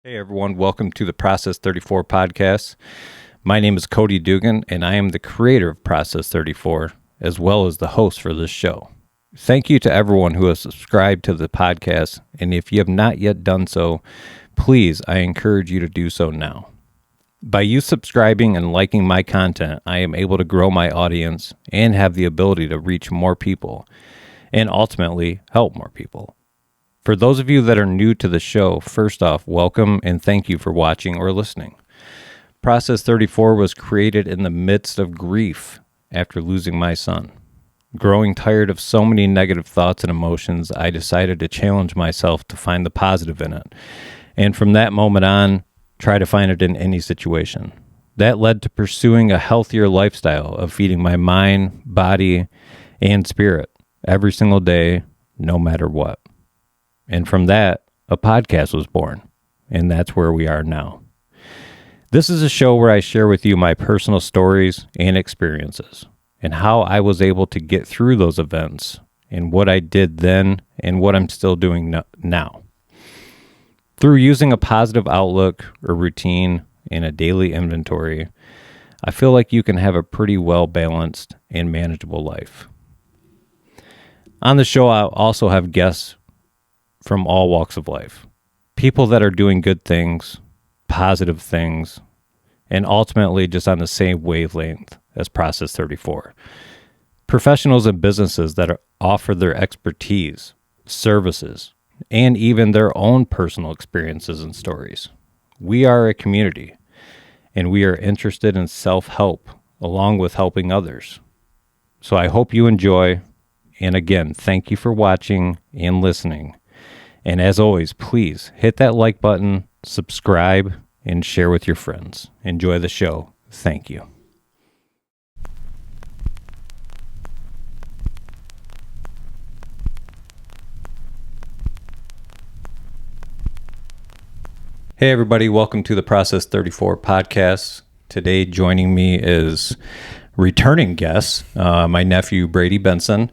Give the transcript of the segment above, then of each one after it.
Hey everyone, welcome to the Process 34 podcast. My name is Cody Dugan, and I am the creator of Process 34, as well as the host for this show. Thank you to everyone who has subscribed to the podcast, and if you have not yet done so, please, I encourage you to do so now. By you subscribing and liking my content, I am able to grow my audience and have the ability to reach more people, and ultimately help more people. For those of you that are new to the show, first off, welcome and thank you for watching or listening. Process 34 was created in the midst of grief after losing my son. Growing tired of so many negative thoughts and emotions, I decided to challenge myself to find the positive in it. And from that moment on, try to find it in any situation. That led to pursuing a healthier lifestyle of feeding my mind, body, and spirit every single day, no matter what. And from that, a podcast was born, and that's where we are now. This is a show where I share with you my personal stories and experiences, and how I was able to get through those events, and what I did then, and what I'm still doing now. Through using a positive outlook, a routine, and a daily inventory, I feel like you can have a pretty well-balanced and manageable life. On the show, I'll also have guests from all walks of life. People that are doing good things, positive things, and ultimately just on the same wavelength as Process 34. Professionals and businesses that offer their expertise, services, and even their own personal experiences and stories. We are a community, and we are interested in self-help along with helping others. So I hope you enjoy, and again, thank you for watching and listening. And as always, please hit that like button, subscribe, and share with your friends. Enjoy the show. Thank you. Hey everybody, welcome to the Process 34 podcast. Today joining me is returning guest, my nephew Brady Benson.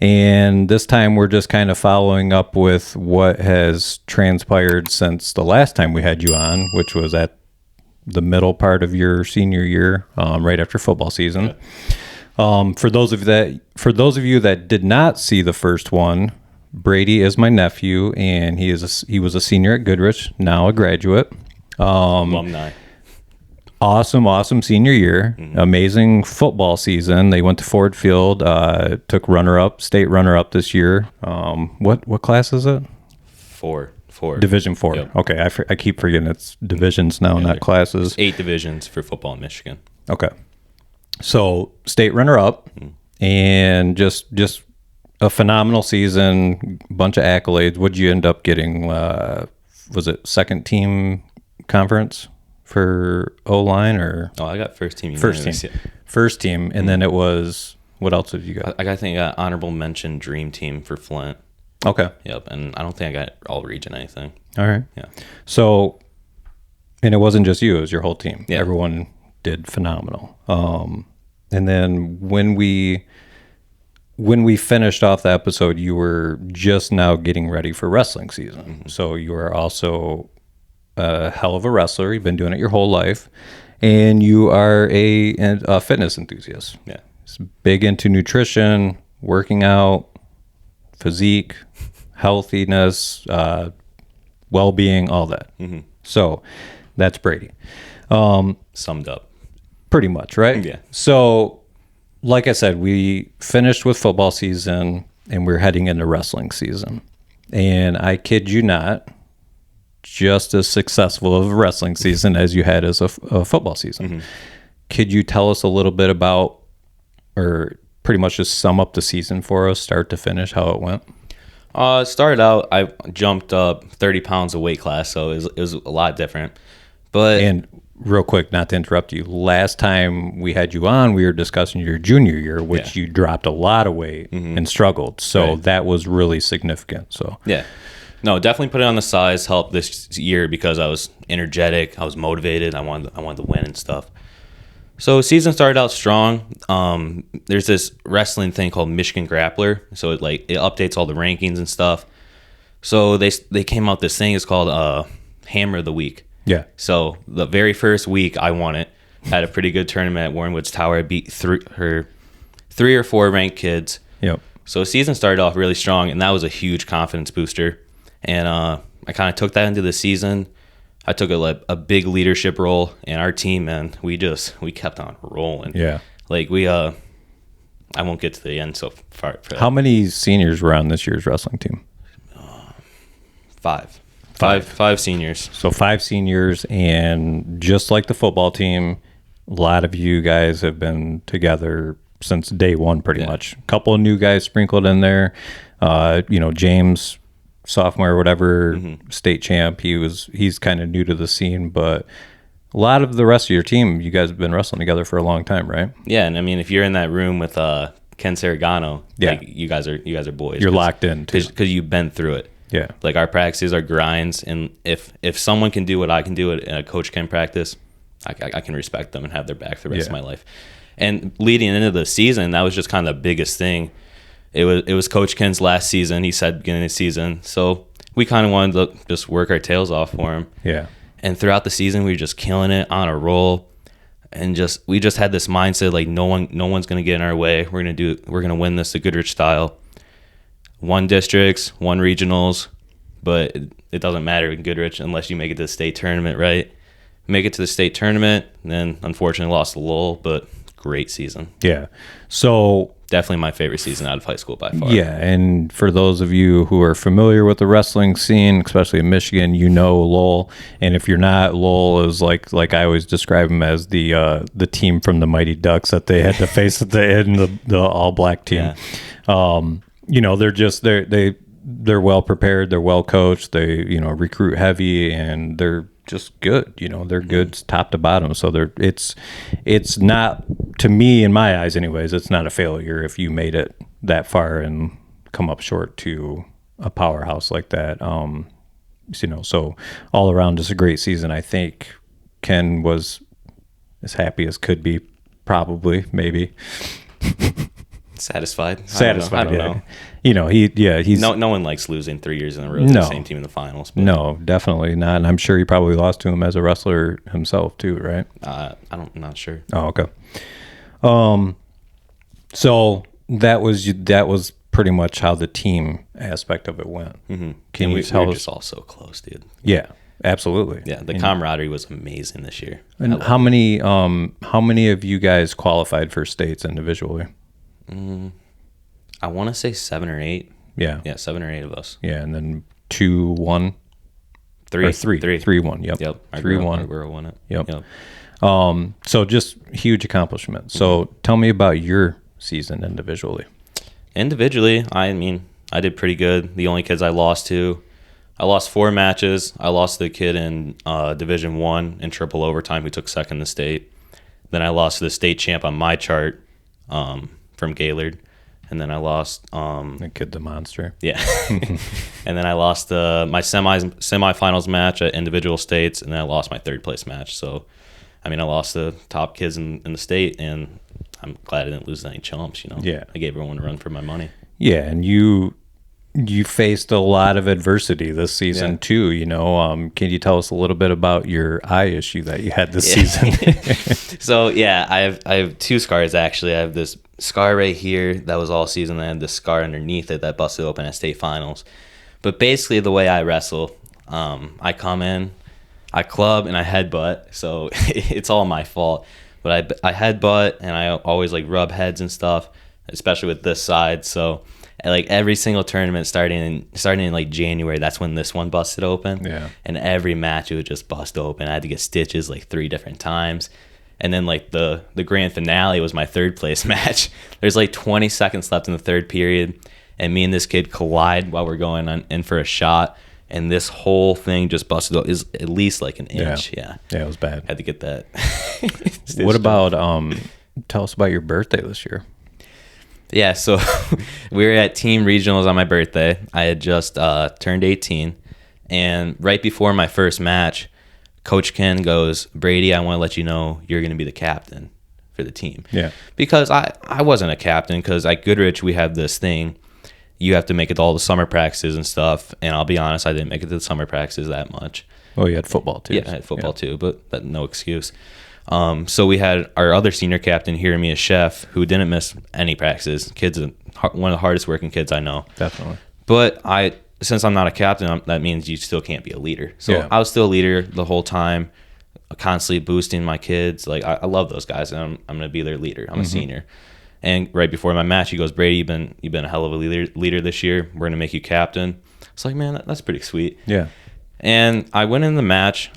And this time we're just kind of following up with what has transpired since the last time we had you on, which was at the middle part of your senior year, right after football season. Yeah. For those of you that did not see the first one, Brady is my nephew, and he was a senior at Goodrich, now a graduate. Alumni. Awesome senior year. Mm-hmm. Amazing football season. They went to Ford Field, took state runner-up this year. What class is it? Four. Division 4. Yep. Okay, I keep forgetting it's divisions now, not classes. 8 divisions for football in Michigan. Okay. So, state runner-up, and just a phenomenal season, bunch of accolades. What'd you end up getting? Was it second team conference for O-line or? Oh, I got first team. First team, and then it was, what else did you got? I think I got honorable mention dream team for Flint. Okay. Yep, and I don't think I got all region anything. All right. Yeah. So, and it wasn't just you, it was your whole team. Yeah. Everyone did phenomenal. And then when we finished off the episode, you were just now getting ready for wrestling season. Mm-hmm. So you are also a hell of a wrestler. You've been doing it your whole life, and you are a fitness enthusiast. Yeah, it's big into nutrition, working out, physique, healthiness, well-being, all that. Mm-hmm. So that's Brady. Summed up. Pretty much, right? Yeah. So, like I said, we finished with football season, and we're heading into wrestling season. And I kid you not, just as successful of a wrestling season as you had as a football season. Mm-hmm. Could you tell us a little bit about, or pretty much just sum up the season for us, start to finish, how it went? It started out, I jumped up 30 pounds of weight class, so it was a lot different. And real quick, not to interrupt you, last time we had you on, we were discussing your junior year, which you dropped a lot of weight and struggled. So that was really significant. So yeah. No, definitely put it on the size helped this year because I was energetic, I was motivated, I wanted to win and stuff. So season started out strong. There's this wrestling thing called Michigan Grappler, so it updates all the rankings and stuff. So they came out this thing. It's called hammer of the week. Yeah. So the very first week I won it. Had a pretty good tournament at Warren Woods Tower. I beat three or four ranked kids. Yep. So the season started off really strong, and that was a huge confidence booster. And I kind of took that into the season. I took a big leadership role, and our team, man, we kept on rolling. Yeah. Like I won't get to the end so far. How many seniors were on this year's wrestling team? Five seniors. So 5 seniors, and just like the football team, a lot of you guys have been together since day one, pretty much. A couple of new guys sprinkled in there. James, sophomore or whatever, state champ. He's kind of new to the scene, but a lot of the rest of your team, you guys have been wrestling together for a long time, right? Yeah, and I mean, if you're in that room with Ken Saragano, yeah, like, you guys are boys. You're locked in because you've been through it. Yeah, like our practices are grinds, and if someone can do what I can do at a coach can practice, I can respect them and have their back for the rest of my life. And leading into the season, that was just kind of the biggest thing. It was Coach Ken's last season. He said beginning of the season, so we kind of wanted to just work our tails off for him. Yeah. And throughout the season, we were just killing it on a roll, and we just had this mindset like no one's gonna get in our way. We're gonna win this the Goodrich style. 1 districts, 1 regionals, but it doesn't matter in Goodrich unless you make it to the state tournament, right? Make it to the state tournament, and then unfortunately lost to Lowell, but great season. Yeah. So definitely my favorite season out of high school by far. Yeah, and for those of you who are familiar with the wrestling scene, especially in Michigan, you know Lowell. And if you're not, Lowell is like I always describe them as the team from the Mighty Ducks that they had to face at the end, the all black team. Yeah. They're well prepared, they're well coached, they recruit heavy, and they're just good. They're good top to bottom. So it's not, to me, in my eyes anyways, it's not a failure if you made it that far and come up short to a powerhouse like that. So all around, just a great season. I think Ken was as happy as could be, probably, maybe. Satisfied. I don't know. He's no one likes losing 3 years in a row to the same team in the finals. But no, definitely not. And I'm sure he probably lost to him as a wrestler himself too, right? I'm not sure. Oh, okay. So that was pretty much how the team aspect of it went. Mm-hmm. Can you tell us? We were just all so close, dude. Yeah, absolutely. Yeah, the camaraderie was amazing this year. And how many of you guys qualified for states individually? I want to say 7 or 8. Yeah. Yeah, 7 or 8 of us. Yeah, and then 2, 1, 3, 3, 1. Yep. 3-1. Our girl won it. Yep. So just huge accomplishment. So tell me about your season individually. Individually, I mean, I did pretty good. The only kids I lost 4 matches. I lost the kid in Division 1 in triple overtime who took second in the state. Then I lost to the state champ on my chart from Gaylord. And then I lost the kid, the monster. Yeah. And then I lost my semifinals match at individual states, and then I lost my 3rd place match. So, I mean, I lost the top kids in the state, and I'm glad I didn't lose any chumps. Yeah. I gave everyone a run for my money. Yeah, and you faced a lot of adversity this season too. Can you tell us a little bit about your eye issue that you had this season? So yeah, I have 2 scars actually. I have this scar right here that was all season. I had this scar underneath it that busted open at state finals. But basically, the way I wrestle, I come in, I club, and I headbutt. So it's all my fault. But I headbutt, and I always rub heads and stuff, especially with this side. So every single tournament starting in January, that's when this one busted open. Yeah. And every match it would just bust open. I had to get stitches 3 different times. And then the grand finale was my 3rd place match. There's 20 seconds left in the 3rd period, and me and this kid collide while we're going in for a shot, and this whole thing just busted up. Is at least an inch. Yeah, it was bad. Had to get that. What about tell us about your birthday this year? Yeah, so we were at team regionals on my birthday. I had just turned 18, and right before my first match, Coach Ken goes, "Brady, I want to let you know you're going to be the captain for the team." Yeah. Because I wasn't a captain, because at Goodrich we have this thing, you have to make it to all the summer practices and stuff. And I'll be honest, I didn't make it to the summer practices that much. Oh, you had football too. Yeah, I had football too, but no excuse. So we had our other senior captain here, me as chef, who didn't miss any practices. Kid's one of the hardest working kids I know. Definitely. But since I'm not a captain, that means you still can't be a leader. So I was still a leader the whole time, constantly boosting my kids. Like I love those guys, and I'm going to be their leader. I'm a senior. And right before my match, he goes, Brady, you've been a hell of a leader this year. We're going to make you captain. It's like, man, that's pretty sweet. Yeah. And I went in the match.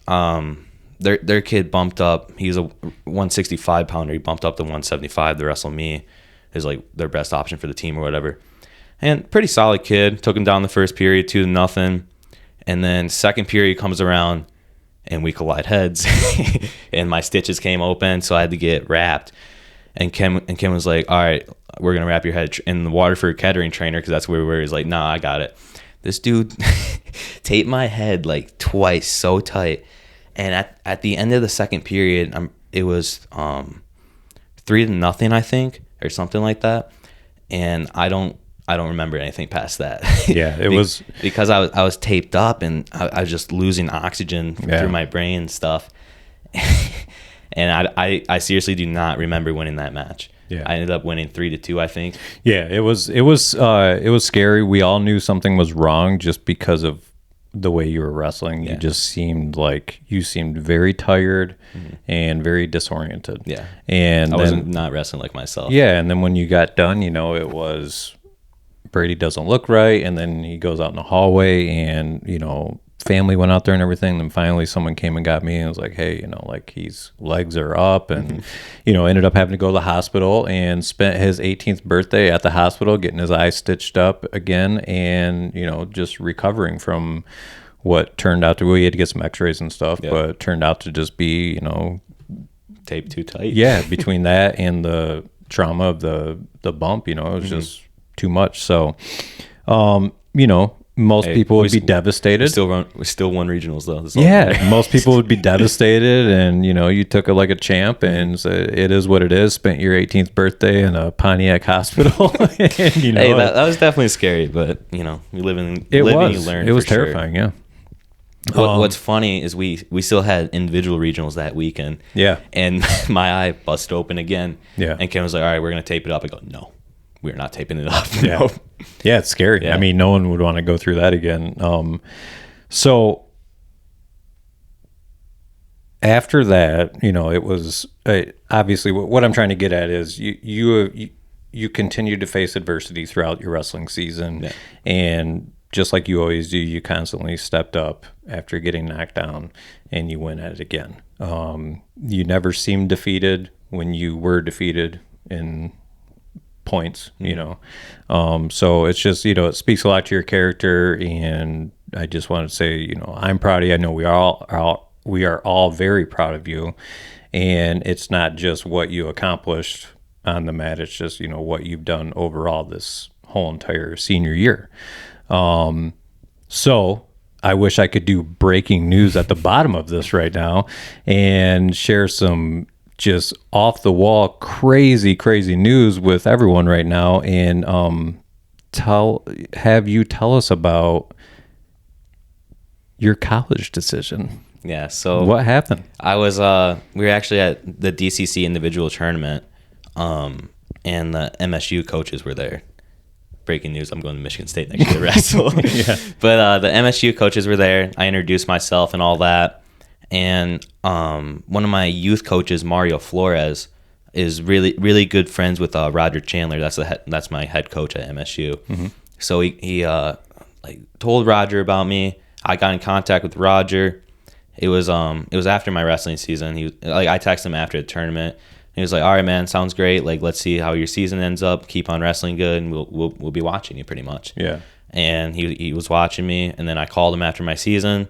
Their kid bumped up. He's a 165 pounder. He bumped up to 175 to wrestle me. Is like their best option for the team or whatever. And pretty solid kid. Took him down the first period 2-0. And then second period comes around and we collide heads. And my stitches came open, so I had to get wrapped. And Kim was like, all right, we're going to wrap your head. And the Waterford catering trainer, because that's where we were, is like, nah, I got it. This dude taped my head like twice so tight. And at the end of the second period, it was 3-0, I think, or something like that. And I don't remember anything past that. Yeah, it was because I was taped up and I was just losing oxygen through my brain and stuff. And I seriously do not remember winning that match. Yeah, I ended up winning 3-2, I think. Yeah, it was scary. We all knew something was wrong just because of the way you were wrestling. You just seemed very tired and very disoriented. Yeah, and I wasn't not wrestling like myself. Yeah, and then when you got done, it was Brady doesn't look right, and then he goes out in the hallway, and family went out there and everything. Then finally someone came and got me and was like, hey, like his legs are up, and ended up having to go to the hospital and spent his 18th birthday at the hospital getting his eye stitched up again, and just recovering from what turned out to, he had to get some x-rays and stuff, but turned out to just be taped too tight. Yeah, between that and the trauma of the bump, it was just too much. So most people would be devastated. We still won regionals though. Yeah, most people would be devastated, and you took it like a champ, and it is what it is. Spent your 18th birthday in a Pontiac hospital. And, hey, that was definitely scary, but you live and you learn. It was terrifying. Sure. Yeah. What's funny is we still had individual regionals that weekend. Yeah, and my eye busted open again. Yeah, and Ken was like, "All right, we're gonna tape it up." I go, "No, we're not taping it up." Yeah. No. Yeah, it's scary. Yeah. I mean, no one would want to go through that again. So after that, it was obviously what I'm trying to get at is you continued to face adversity throughout your wrestling season, and just like you always do, you constantly stepped up after getting knocked down, and you went at it again. You never seemed defeated when you were defeated in points, so it's just it speaks a lot to your character, and I just want to say I'm proud of you. I know we are all very proud of you, and it's not just what you accomplished on the mat, it's just what you've done overall this whole entire senior year. So I wish I could do breaking news at the bottom of this right now and share some just off the wall crazy news with everyone right now, and have you tell us about your college decision. Yeah, so what happened? I was we were actually at the DCC individual tournament, and the MSU coaches were there. Breaking news, I'm going to Michigan State next year to wrestle. Yeah. But the MSU coaches were there. I introduced myself and all that. And one of my youth coaches, Mario Flores, is really good friends with Roger Chandler. That's my head coach at MSU. Mm-hmm. So he told Roger about me. I got in contact with Roger. It was after my wrestling season. I texted him after the tournament. He was like, "All right, man, sounds great. Like, let's see how your season ends up. Keep on wrestling good, and we'll be watching you pretty much." Yeah. And he was watching me, and then I called him after my season.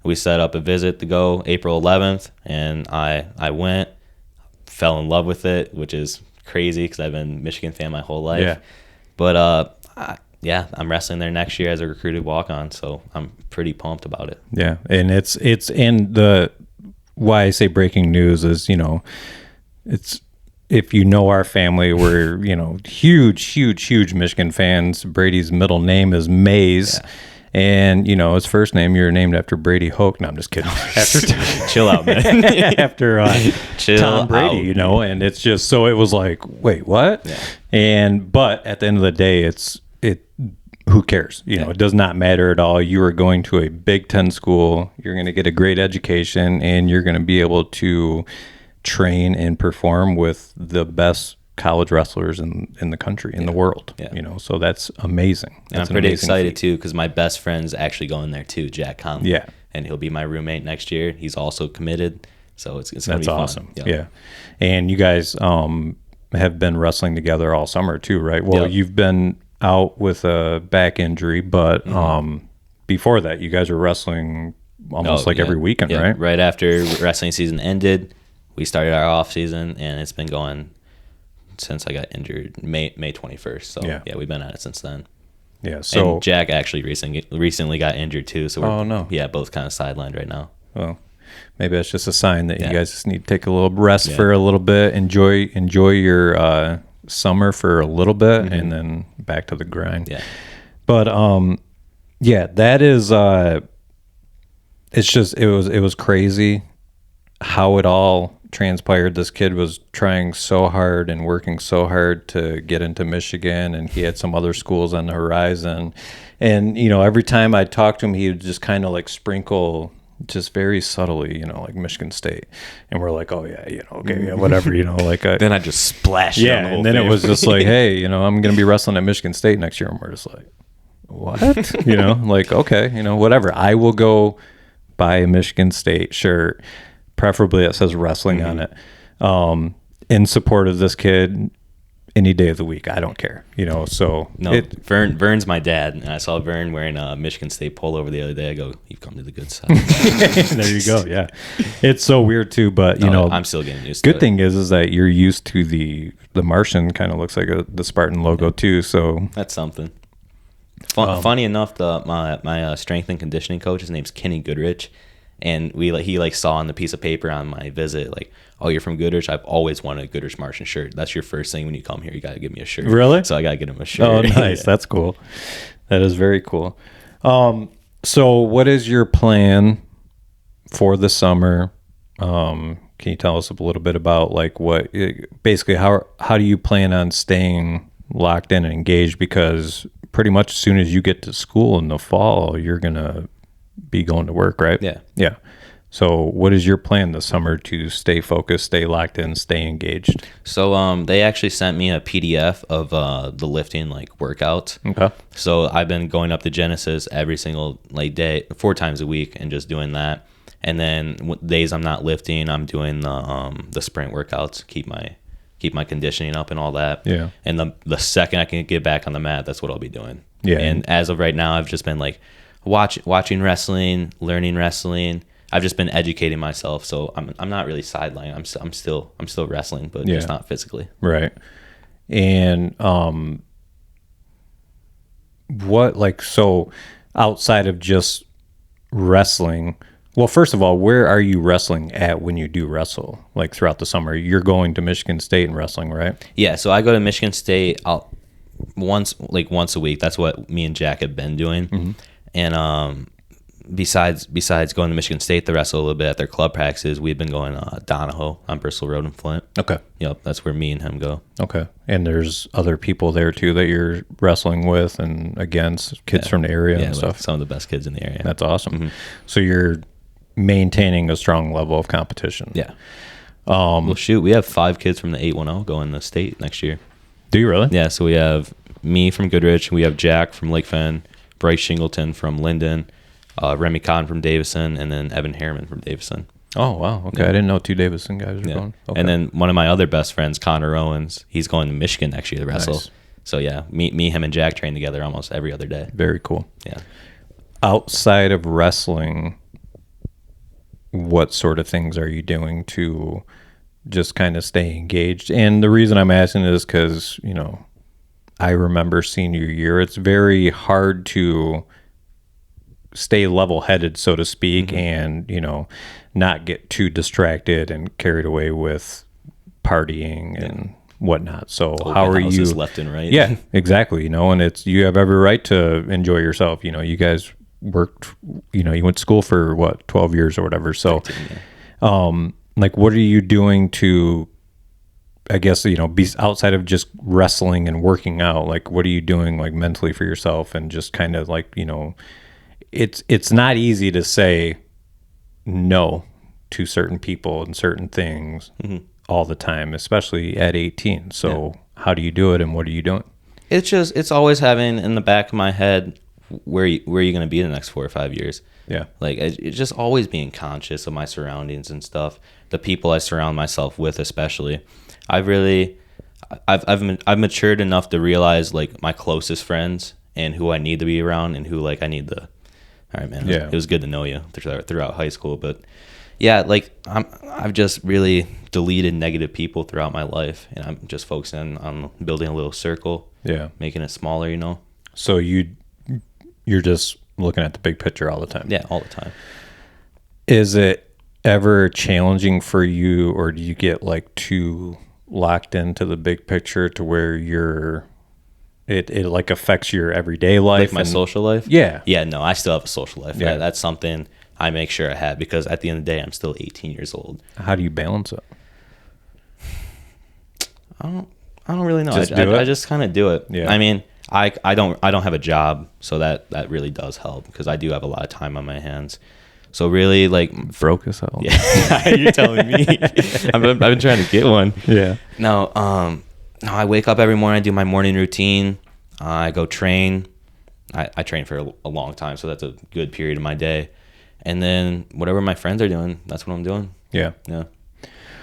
We set up a visit to go April 11th, and I went, fell in love with it, which is crazy because I've been a Michigan fan my whole life. Yeah. But I'm wrestling there next year as a recruited walk-on, so I'm pretty pumped about it. Yeah, and it's and the why I say breaking news is it's if you know our family, we're, huge Michigan fans. Brady's middle name is Mays. Yeah. And, his first name, you're named after Brady Hoke. No, I'm just kidding. Chill out, man. After Tom Brady, and it's just, so it was like, wait, what? Yeah. But at the end of the day, who cares? It does not matter at all. You are going to a Big Ten school. You're going to get a great education, and you're going to be able to train and perform with the best college wrestlers in the country, in the world. Yeah. So that's amazing. And I'm pretty excited too, because my best friend's actually going there too, Jack Conley. Yeah. And he'll be my roommate next year. He's also committed. So it's going to be fun. Awesome. Yep. Yeah. And you guys have been wrestling together all summer too, right? Well, you've been out with a back injury, but before that, you guys were wrestling almost every weekend, right? Right after wrestling season ended, we started our off season, and it's been going since I got injured May 21st. So we've been at it since then. Yeah. So and Jack actually recently got injured too. So we're both kind of sidelined right now. Well, maybe that's just a sign that you guys just need to take a little rest for a little bit, enjoy your summer for a little bit, and then back to the grind. Yeah. But that is it's just it was crazy how it all transpired. This kid was trying so hard and working so hard to get into Michigan, and he had some other schools on the horizon. And every time I talked to him, he would just kind of like sprinkle just very subtly, like Michigan State, and we're like, oh yeah, okay, yeah, whatever, like then I just splash. Yeah, on the whole and then thing. It was just like, hey, I'm gonna be wrestling at Michigan State next year, and we're just like, what? Like, okay, whatever. I will go buy a Michigan State shirt, preferably that says wrestling on it, in support of this kid any day of the week. I don't care, so. No, Vern's my dad, and I saw Vern wearing a Michigan State pullover the other day. I go, you've come to the good side. There you go, yeah. It's so weird too, but, I'm still getting used to it. Good thing is that you're used to the Martian kind of looks like the Spartan logo too, so. That's something. Funny enough, my strength and conditioning coach, his name's Kenny Goodrich, and he saw on the piece of paper on my visit, like, oh, you're from Goodrich? I've always wanted a Goodrich Martian shirt. That's your first thing when you come here. You got to give me a shirt. Really? So I got to get him a shirt. Oh, nice. That's cool. That is very cool. So what is your plan for the summer? Can you tell us a little bit about basically how do you plan on staying locked in and engaged? Because pretty much as soon as you get to school in the fall, you're going to be going to work, right? Yeah. Yeah. So what is your plan this summer to stay focused, stay locked in, stay engaged? So they actually sent me a PDF of the lifting workouts. Okay. So I've been going up to Genesis every single day, 4 times a week, and just doing that. And then days I'm not lifting, I'm doing the sprint workouts, keep my conditioning up and all that. Yeah. And the second I can get back on the mat, that's what I'll be doing. Yeah. And as of right now, I've just been watching wrestling, learning wrestling. I've just been educating myself, so I'm not really sidelined. I'm still wrestling, but just not physically. Right. And so outside of just wrestling, well, first of all, where are you wrestling at when you do wrestle? Throughout the summer, you're going to Michigan State and wrestling, right? Yeah. So I go to Michigan State once a week. That's what me and Jack have been doing. Mm-hmm. And besides going to Michigan State to wrestle a little bit at their club practices, we've been going Donahoe on Bristol Road in Flint. Okay. Yep, that's where me and him go. Okay. And there's other people there too that you're wrestling with and against, kids from the area and stuff. Some of the best kids in the area. That's awesome. Mm-hmm. So you're maintaining a strong level of competition. Yeah. Well, shoot, we have 5 kids from the 810 going to state next year. Do you really? Yeah. So we have me from Goodrich, we have Jack from Lake Fenn, Bryce Shingleton from Linden, Remy Cotton from Davison, and then Evan Harriman from Davison. Oh, wow. Okay. Yeah. I didn't know 2 Davison guys were going. Okay. And then one of my other best friends, Connor Owens, he's going to Michigan next year to wrestle. Nice. So, yeah, me, him, and Jack train together almost every other day. Very cool. Yeah. Outside of wrestling, what sort of things are you doing to just kind of stay engaged? And the reason I'm asking is because, I remember senior year, it's very hard to stay level-headed, so to speak, mm-hmm. and, not get too distracted and carried away with partying and whatnot. So Open how are houses you? left and right? Yeah, exactly. And it's, you have every right to enjoy yourself. You guys worked, you went to school for what, 12 years or whatever. So, 13, yeah. like, what are you doing to, I guess, be outside of just wrestling and working out? Like, what are you doing like mentally for yourself, and just kind of like, it's not easy to say no to certain people and certain things all the time, especially at 18. So how do you do it, and what are you doing? It's always having in the back of my head where you going to be in the next 4 or 5 years. Yeah. Like, it's just always being conscious of my surroundings and stuff, the people I surround myself with, especially. I've matured enough to realize like my closest friends and who I need to be around, and who like I need to. All right, man. It was good to know you throughout high school, but yeah, like I've just really deleted negative people throughout my life, and I'm just focusing on building a little circle. Yeah. Making it smaller, So you're just looking at the big picture all the time. Yeah, all the time. Is it ever challenging for you, or do you get like too locked into the big picture to where it like affects your everyday life, like my social life? Yeah. No, I still have a social life. Yeah. That's something I make sure I have, because at the end of the day, I'm still 18 years old. How do you balance it? I don't really know. I I just kind of do it. Yeah. I mean, I don't have a job, so that really does help, because I do have a lot of time on my hands. So really, like, Broke as hell. Yeah, you're telling me. I've been trying to get one. Yeah. No, I wake up every morning. I do my morning routine. I go train. I train for a long time, so that's a good period of my day. And then whatever my friends are doing, that's what I'm doing. Yeah. Yeah.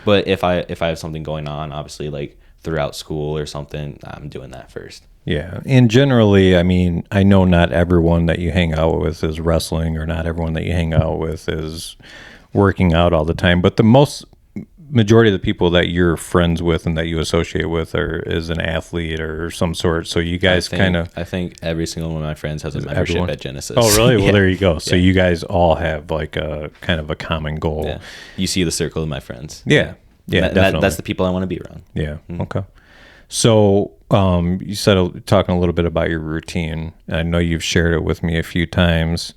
But if I have something going on, obviously, like throughout school or something, I'm doing that first. Yeah. And generally, I mean, I know not everyone that you hang out with is wrestling, or not everyone that you hang out with is working out all the time, but the majority of the people that you're friends with and that you associate with is an athlete or some sort. So you guys I think every single one of my friends has a membership at Genesis. Oh, really? Well, Yeah. there you go. So Yeah. you guys all have like a kind of a common goal. Yeah. You see the circle of my friends. Yeah. Yeah. Definitely. That's the people I want to be around. Yeah. Mm-hmm. Okay. So you said, talking a little bit about your routine. I know you've shared it with me a few times.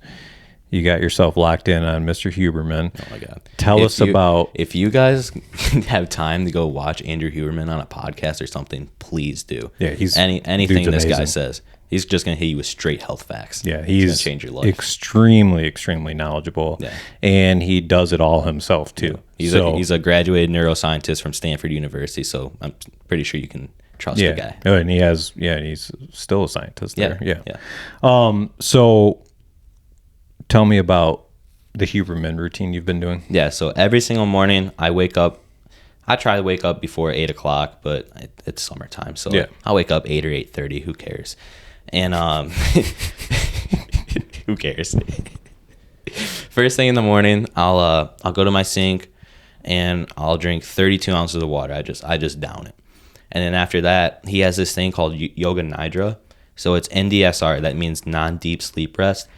You got yourself locked in on Mr. Huberman. Oh my God. Tell us about... If you guys have time to go watch Andrew Huberman on a podcast or something, please do. Yeah, he's... anything this guy amazing. says, he's just going to hit you with straight health facts. Yeah, he's going to change your life. extremely, extremely knowledgeable. Yeah. And he does it all himself, too. Yeah. He's a graduated neuroscientist from Stanford University, so I'm pretty sure you can trust the guy. Oh, and he's still a scientist there. Yeah. So tell me about the Huberman routine you've been doing. Yeah, so every single morning I wake up. I try to wake up before 8 o'clock, but it's summertime, so I'll wake up 8 or 8:30. Who cares? And who cares? First thing in the morning, I'll go to my sink and I'll drink 32 ounces of water. I just down it. And then after that, he has this thing called Yoga Nidra. So it's NDSR. That means non-deep sleep rest.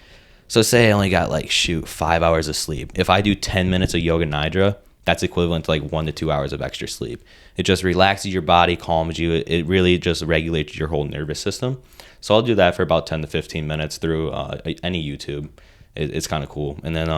So say I only got 5 hours of sleep. If I do 10 minutes of Yoga Nidra, that's equivalent to 1 to 2 hours of extra sleep. It just relaxes your body, calms you. It really just regulates your whole nervous system. So I'll do that for about 10 to 15 minutes through any YouTube. It's kind of cool. And then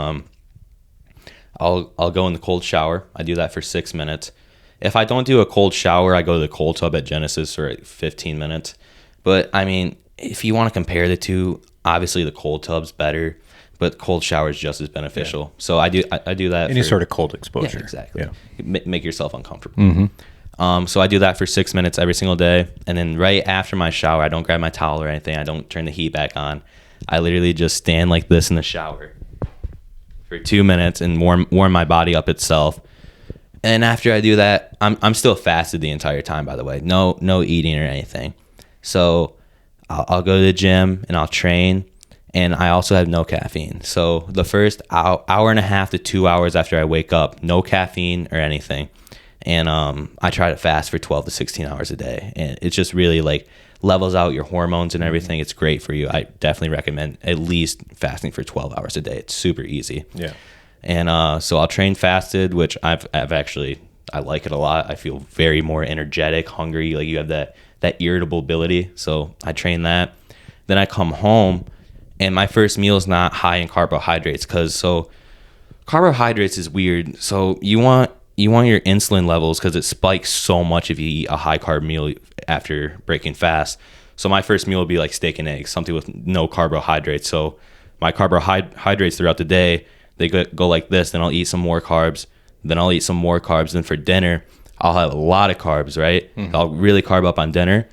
I'll go in the cold shower. I do that for 6 minutes. If I don't do a cold shower, I go to the cold tub at Genesis for 15 minutes. But I mean, if you want to compare the two, obviously the cold tub's better, but cold shower is just as beneficial. Yeah. So I do that. Any sort of cold exposure. Yeah, exactly. Yeah. Make yourself uncomfortable. Mm-hmm. So I do that for 6 minutes every single day. And then right after my shower, I don't grab my towel or anything. I don't turn the heat back on. I literally just stand like this in the shower for 2 minutes and warm my body up itself. And after I do that, I'm still fasted the entire time, by the way. No eating or anything. So I'll go to the gym and I'll train. And I also have no caffeine. So the first hour and a half to 2 hours after I wake up, no caffeine or anything. And I try to fast for 12 to 16 hours a day. And it just really levels out your hormones and everything. It's great for you. I definitely recommend at least fasting for 12 hours a day. It's super easy. Yeah. And so I'll train fasted, which I've actually I like it a lot. I feel very more energetic, hungry. Like you have that irritable ability. So I train that. Then I come home, and my first meal is not high in carbohydrates because carbohydrates is weird. So you want your insulin levels because it spikes so much if you eat a high carb meal after breaking fast. So my first meal will be like steak and eggs, something with no carbohydrates. So my carbohydrates throughout the day, they go like this. Then I'll eat some more carbs. Then I'll eat some more carbs. Then for dinner, I'll have a lot of carbs, right? I'll really carb up on dinner.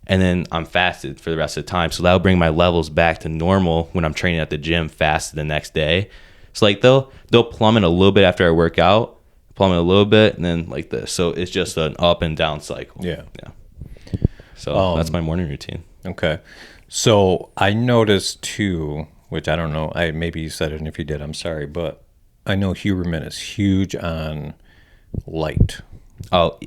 And then I'm fasted for the rest of the time. So that'll bring my levels back to normal when I'm training at the gym fasted the next day. So like they'll plummet a little bit after I work out, plummet a little bit, and then like this. So it's just an up and down cycle. Yeah. So that's my morning routine. Okay. So I noticed too, which I don't know, maybe you said it, and if you did, I'm sorry, but I know Huberman is huge on light. Oh,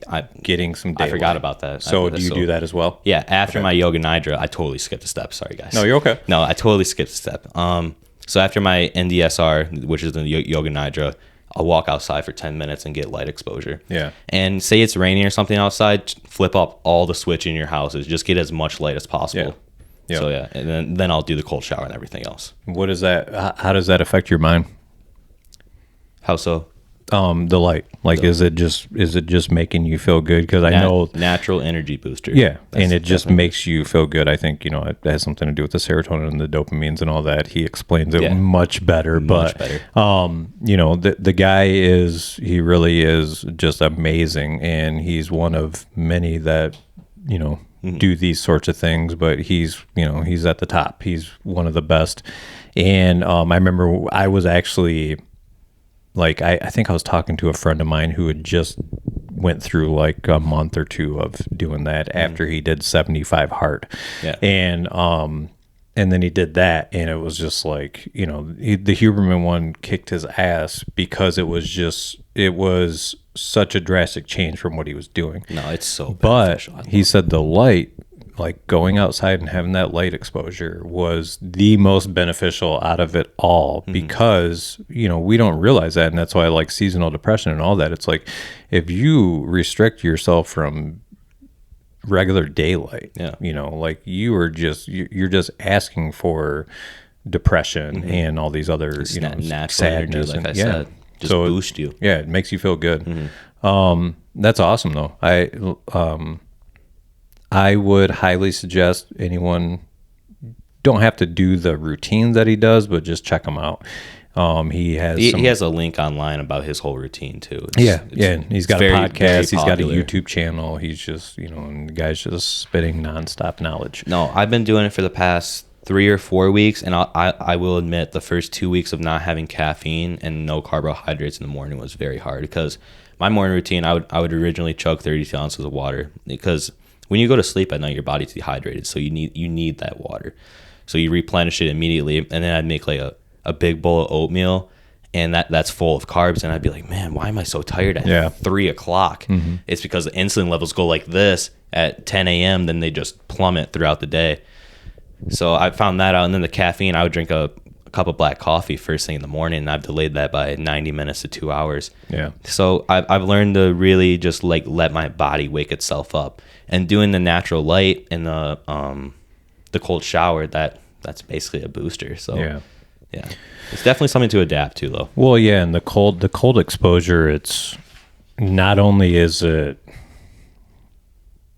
getting some daylight. I forgot about that. So do you do that as well? Yeah, after my yoga nidra, I totally skipped a step. Sorry, guys. No, you're okay. No, I totally skipped a step. So after my NDSR, which is the yoga nidra, I'll walk outside for 10 minutes and get light exposure. Yeah. And say it's raining or something outside, flip up all the switch in your houses. Just get as much light as possible. Yeah. So yeah, and then I'll do the cold shower and everything else. What is that? How does that affect your mind? How so? The light, like, is it just making you feel good? Because I know natural energy booster. Yeah, and it just makes you feel good. I think it has something to do with the serotonin and the dopamines and all that. He explains it much better. But the guy he really is just amazing, and he's one of many that do these sorts of things. But he's at the top. He's one of the best. And I remember I was actually. Like, I think I was talking to a friend of mine who had just went through like a month or two of doing that after he did 75 hard. Yeah. And then he did that, and it was just like, the Huberman one kicked his ass because it was such a drastic change from what he was doing. No, it's so beneficial. But he said the light, like going outside and having that light exposure, was the most beneficial out of it all, because we don't realize that, and that's why I like seasonal depression and all that. It's like, if you restrict yourself from regular daylight, like you're just asking for depression and all these other natural sadness, energy, like I said, just boost you. Yeah, it makes you feel good. That's awesome though. I would highly suggest anyone, don't have to do the routine that he does, but just check him out. He has a link online about his whole routine too. He's got a podcast. He's got a YouTube channel. He's just, and the guy's just spitting nonstop knowledge. No, I've been doing it for the past 3 or 4 weeks, and I will admit the first 2 weeks of not having caffeine and no carbohydrates in the morning was very hard, because my morning routine, I would originally chug 32 ounces of water, because when you go to sleep at night, your body's dehydrated, so you need that water. So you replenish it immediately, and then I'd make like a big bowl of oatmeal, and that's full of carbs, and I'd be like, man, why am I so tired at 3 o'clock? It's because the insulin levels go like this at 10 a.m., then they just plummet throughout the day. So I found that out, and then the caffeine, I would drink a cup of black coffee first thing in the morning, and I've delayed that by 90 minutes to 2 hours. Yeah. So I've learned to really just like let my body wake itself up, and doing the natural light and the cold shower, that's basically a booster. So yeah, it's definitely something to adapt to though. Well, yeah, and the cold exposure, it's not only is it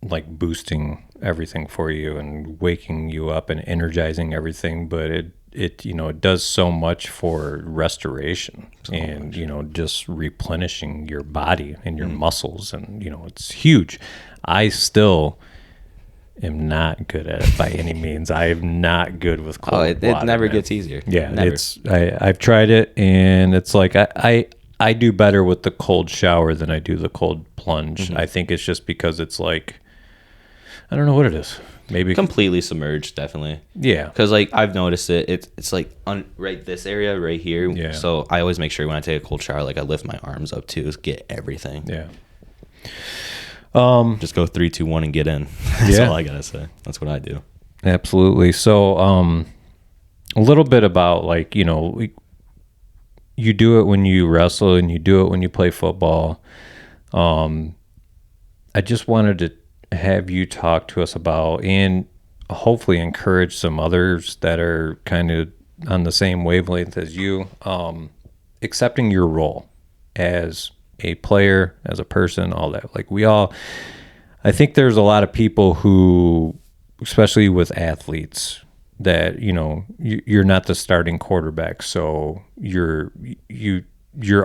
like boosting everything for you and waking you up and energizing everything, but it does so much for restoration and just replenishing your body and your muscles, and it's huge. I still am not good at it by any means. I am not good with cold water. It never gets easier. Yeah, never. I've tried it, and it's like I do better with the cold shower than I do the cold plunge. I think it's just because it's like, I don't know what it is. Maybe completely submerged, definitely. Yeah, because like I've noticed it's like right this area right here. Yeah. So I always make sure when I take a cold shower, like I lift my arms up too, get everything. Yeah. Just go 3, 2, 1 and get in. That's all I gotta say. That's what I do. Absolutely. So a little bit about like you do it when you wrestle and you do it when you play football. I just wanted to have you talk to us about, and hopefully encourage some others that are kind of on the same wavelength as you, accepting your role as a player, as a person, all that. Like I think there's a lot of people who, especially with athletes, that you're not the starting quarterback, so you're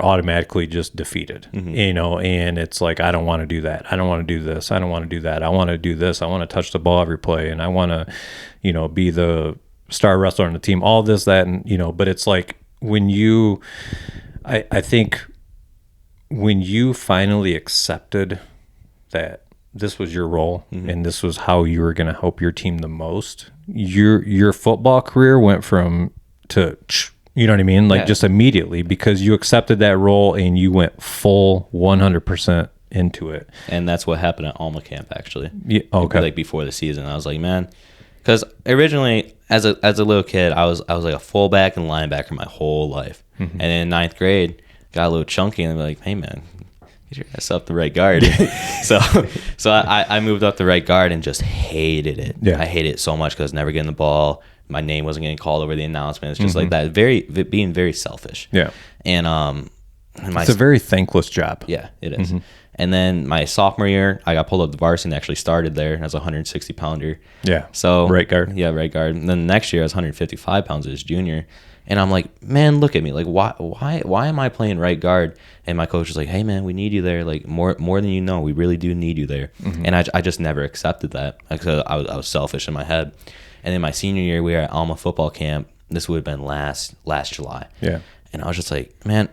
automatically just defeated. And it's like, I don't want to do that, I don't want to do this, I don't want to do that, I want to do this, I want to touch the ball every play, and I want to be the star wrestler on the team, all this, that, and but it's like I think when you finally accepted that this was your role, and this was how you were going to help your team the most, your football career went from to, you know what I mean? Like, just immediately, because you accepted that role and you went full 100% into it. And that's what happened at Alma Camp, actually. Yeah, okay. Like before the season, I was like, man, because originally as a little kid, I was like a fullback and linebacker my whole life. And in ninth grade, got a little chunky, and they're like, hey man, get your ass up the right guard. so I moved up the right guard and just hated it. Yeah. I hated it so much because I was never getting the ball. My name wasn't getting called over the announcement. It's just like that, being very selfish. Yeah. And it's a very thankless job. Yeah, it is. And then my sophomore year, I got pulled up the varsity and actually started there as a 160 pounder. Yeah. So right guard. Yeah, right guard. And then next year I was 155 pounds as junior. And I'm like, man, look at me. Like, why am I playing right guard? And my coach was like, hey man, we need you there. Like more than you know, we really do need you there. And I just never accepted that, because I was selfish in my head. And then my senior year, we were at Alma football camp. This would have been last July. Yeah. And I was just like, man,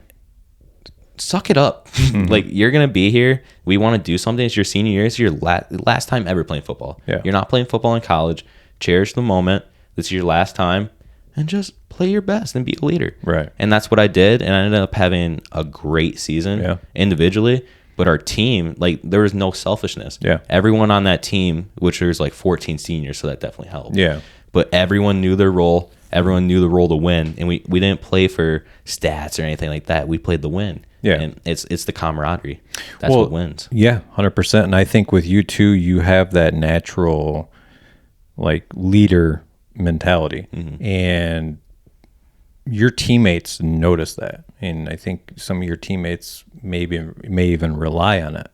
suck it up. Like, you're going to be here. We want to do something. It's your senior year. It's your last time ever playing football. Yeah. You're not playing football in college. Cherish the moment. This is your last time. And just play your best and be a leader. Right. And that's what I did. And I ended up having a great season individually. But our team, like, there was no selfishness. Yeah. Everyone on that team, which there's like 14 seniors, so that definitely helped. Yeah. But everyone knew their role. Everyone knew the role to win. And we didn't play for stats or anything like that. We played the win. Yeah. And it's the camaraderie. That's what wins. Yeah, 100%. And I think with you too, you have that natural, like, leader mentality. And your teammates notice that, and I think some of your teammates may even rely on it.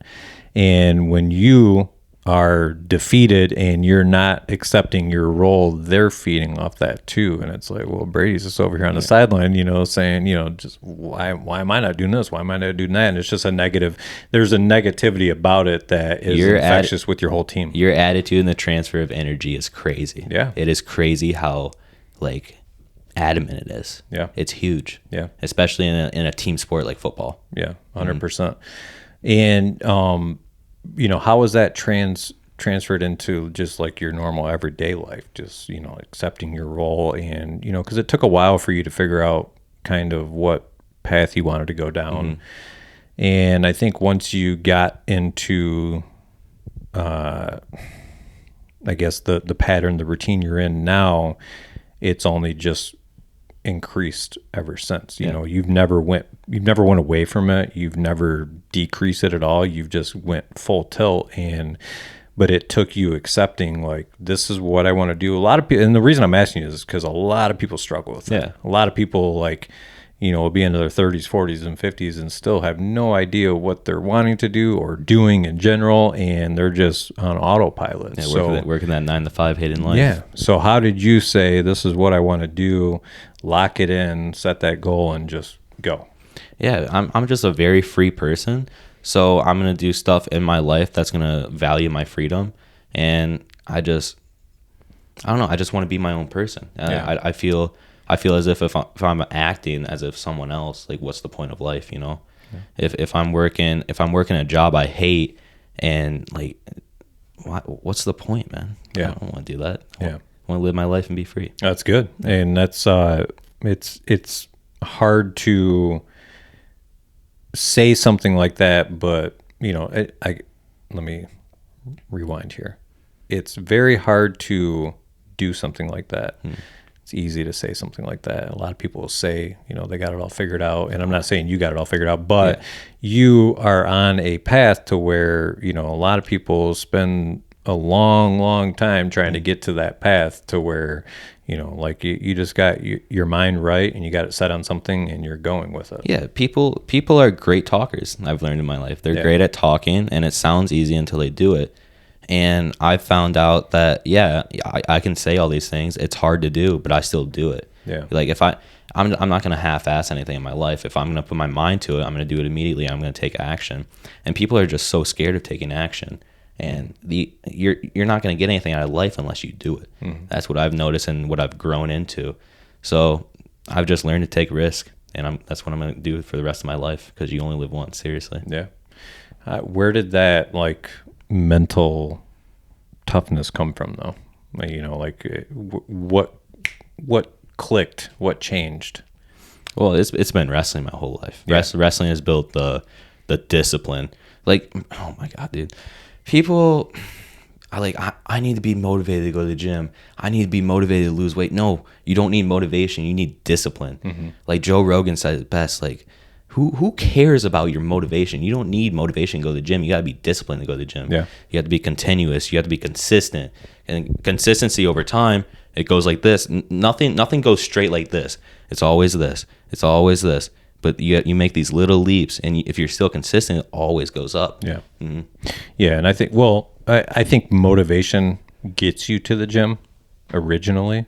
And when you are defeated and you're not accepting your role, they're feeding off that too. And it's like, well, Brady's just over here on the sideline, saying, just why am I not doing this? Why am I not doing that? And it's just there's a negativity about it that is infectious with your whole team. Your attitude and the transfer of energy is crazy. Yeah. It is crazy how, like, adamant it is. Yeah. It's huge. Yeah. Especially in a team sport like football. Yeah. 100%. And, how is that transferred into just like your normal everyday life, just, accepting your role, and, because it took a while for you to figure out kind of what path you wanted to go down. And I think once you got into, I guess the pattern, the routine you're in now, it's only just increased ever since. You've never went away from it. You've never decreased it at all. You've just went full tilt. But it took you accepting, like, this is what I want to do. A lot of people, and the reason I'm asking you is because a lot of people struggle with that. A lot of people, like, will be into their 30s, 40s, and 50s and still have no idea what they're wanting to do or doing in general, and they're just on autopilot. Yeah, working that 9 to 5 hidden life. Yeah. So how did you say, this is what I want to do, lock it in, set that goal, and just go? Yeah, I'm just a very free person. So I'm going to do stuff in my life that's going to value my freedom. And I don't know, I just want to be my own person. I feel as if I'm acting as if someone else, like, what's the point of life, Yeah. If I'm working a job I hate, and, like, what's the point, man? Yeah. I don't want to do that. I want to live my life and be free. That's good. And that's it's hard to say something like that, but let me rewind here. It's very hard to do something like that it's easy to say something like that. A lot of people will say, they got it all figured out. And I'm not saying you got it all figured out, but you are on a path to where, a lot of people spend a long, long time trying to get to that path to where, like you just got your mind right and you got it set on something and you're going with it. Yeah, people are great talkers. I've learned in my life. They're great at talking, and it sounds easy until they do it. And I found out that, I can say all these things. It's hard to do, but I still do it. Yeah. Like if I'm not going to half-ass anything in my life. If I'm going to put my mind to it, I'm going to do it immediately. I'm going to take action. And people are just so scared of taking action. And you're not going to get anything out of life unless you do it. Mm-hmm. That's what I've noticed and what I've grown into. So I've just learned to take risk, and that's what I'm going to do for the rest of my life, because you only live once. Seriously. Yeah. Where did that mental toughness come from, though? What clicked? What changed? Well, it's been wrestling my whole life. Yeah. Wrestling has built the discipline. Like, oh my God, dude. People are like, I need to be motivated to go to the gym. I need to be motivated to lose weight. No, you don't need motivation. You need discipline. Mm-hmm. Like Joe Rogan said it best, like, who cares about your motivation? You don't need motivation to go to the gym. You got to be disciplined to go to the gym. Yeah. You have to be continuous. You have to be consistent. And consistency over time, it goes like this. Nothing goes straight like this. It's always this. It's always this. But you make these little leaps, and if you're still consistent, it always goes up. Yeah. Mm-hmm. Yeah, and I think motivation gets you to the gym originally,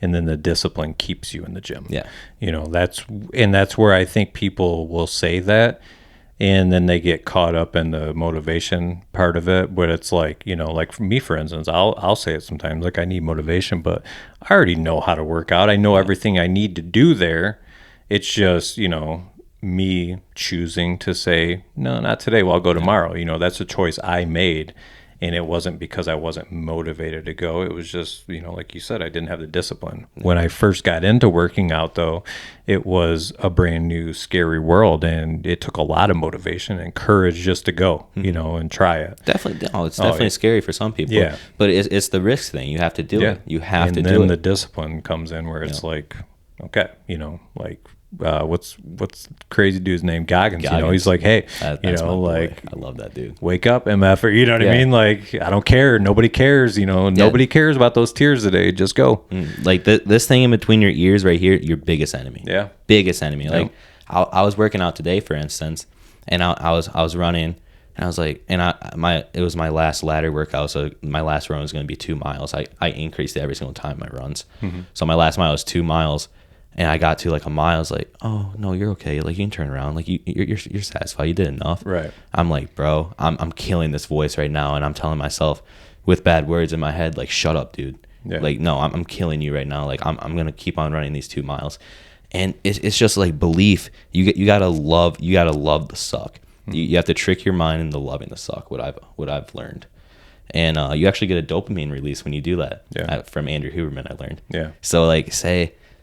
and then the discipline keeps you in the gym. Yeah. That's where I think people will say that, and then they get caught up in the motivation part of it. But it's like, like for me, for instance, I'll say it sometimes, like I need motivation, but I already know how to work out. I know everything I need to do there. It's just, me choosing to say, no, not today. Well, I'll go tomorrow. That's a choice I made. And it wasn't because I wasn't motivated to go. It was just, like you said, I didn't have the discipline. When I first got into working out, though, it was a brand new, scary world. And it took a lot of motivation and courage just to go, and try it. Definitely. It's definitely scary for some people. Yeah. But it's the risk thing. You have to do it. You have to do it. And then the discipline comes in where it's like, okay, what's crazy dude's name? Goggins. He's like, hey, I love that dude. Wake up, MF, or you know what I mean? Like, I don't care. Nobody cares. Nobody cares about those tears today. Just go. Like this thing in between your ears right here, your biggest enemy. Yeah. Biggest enemy. Like I was working out today, for instance, and I was running, and I was like, it was my last ladder workout. So my last run was going to be 2 miles. I increased it every single time my runs. Mm-hmm. So my last mile was 2 miles. And I got to like a mile. I was like, oh no, you're okay. Like you can turn around. Like you're satisfied. You did enough. Right. I'm like, bro, I'm killing this voice right now, and I'm telling myself with bad words in my head, like, shut up, dude. Yeah. Like, no, I'm killing you right now. Like I'm gonna keep on running these 2 miles, and it's just like belief. You gotta love the suck. Mm-hmm. You have to trick your mind into loving the suck. What I've learned. And you actually get a dopamine release when you do that. Yeah. From Andrew Huberman, I learned. Yeah. So like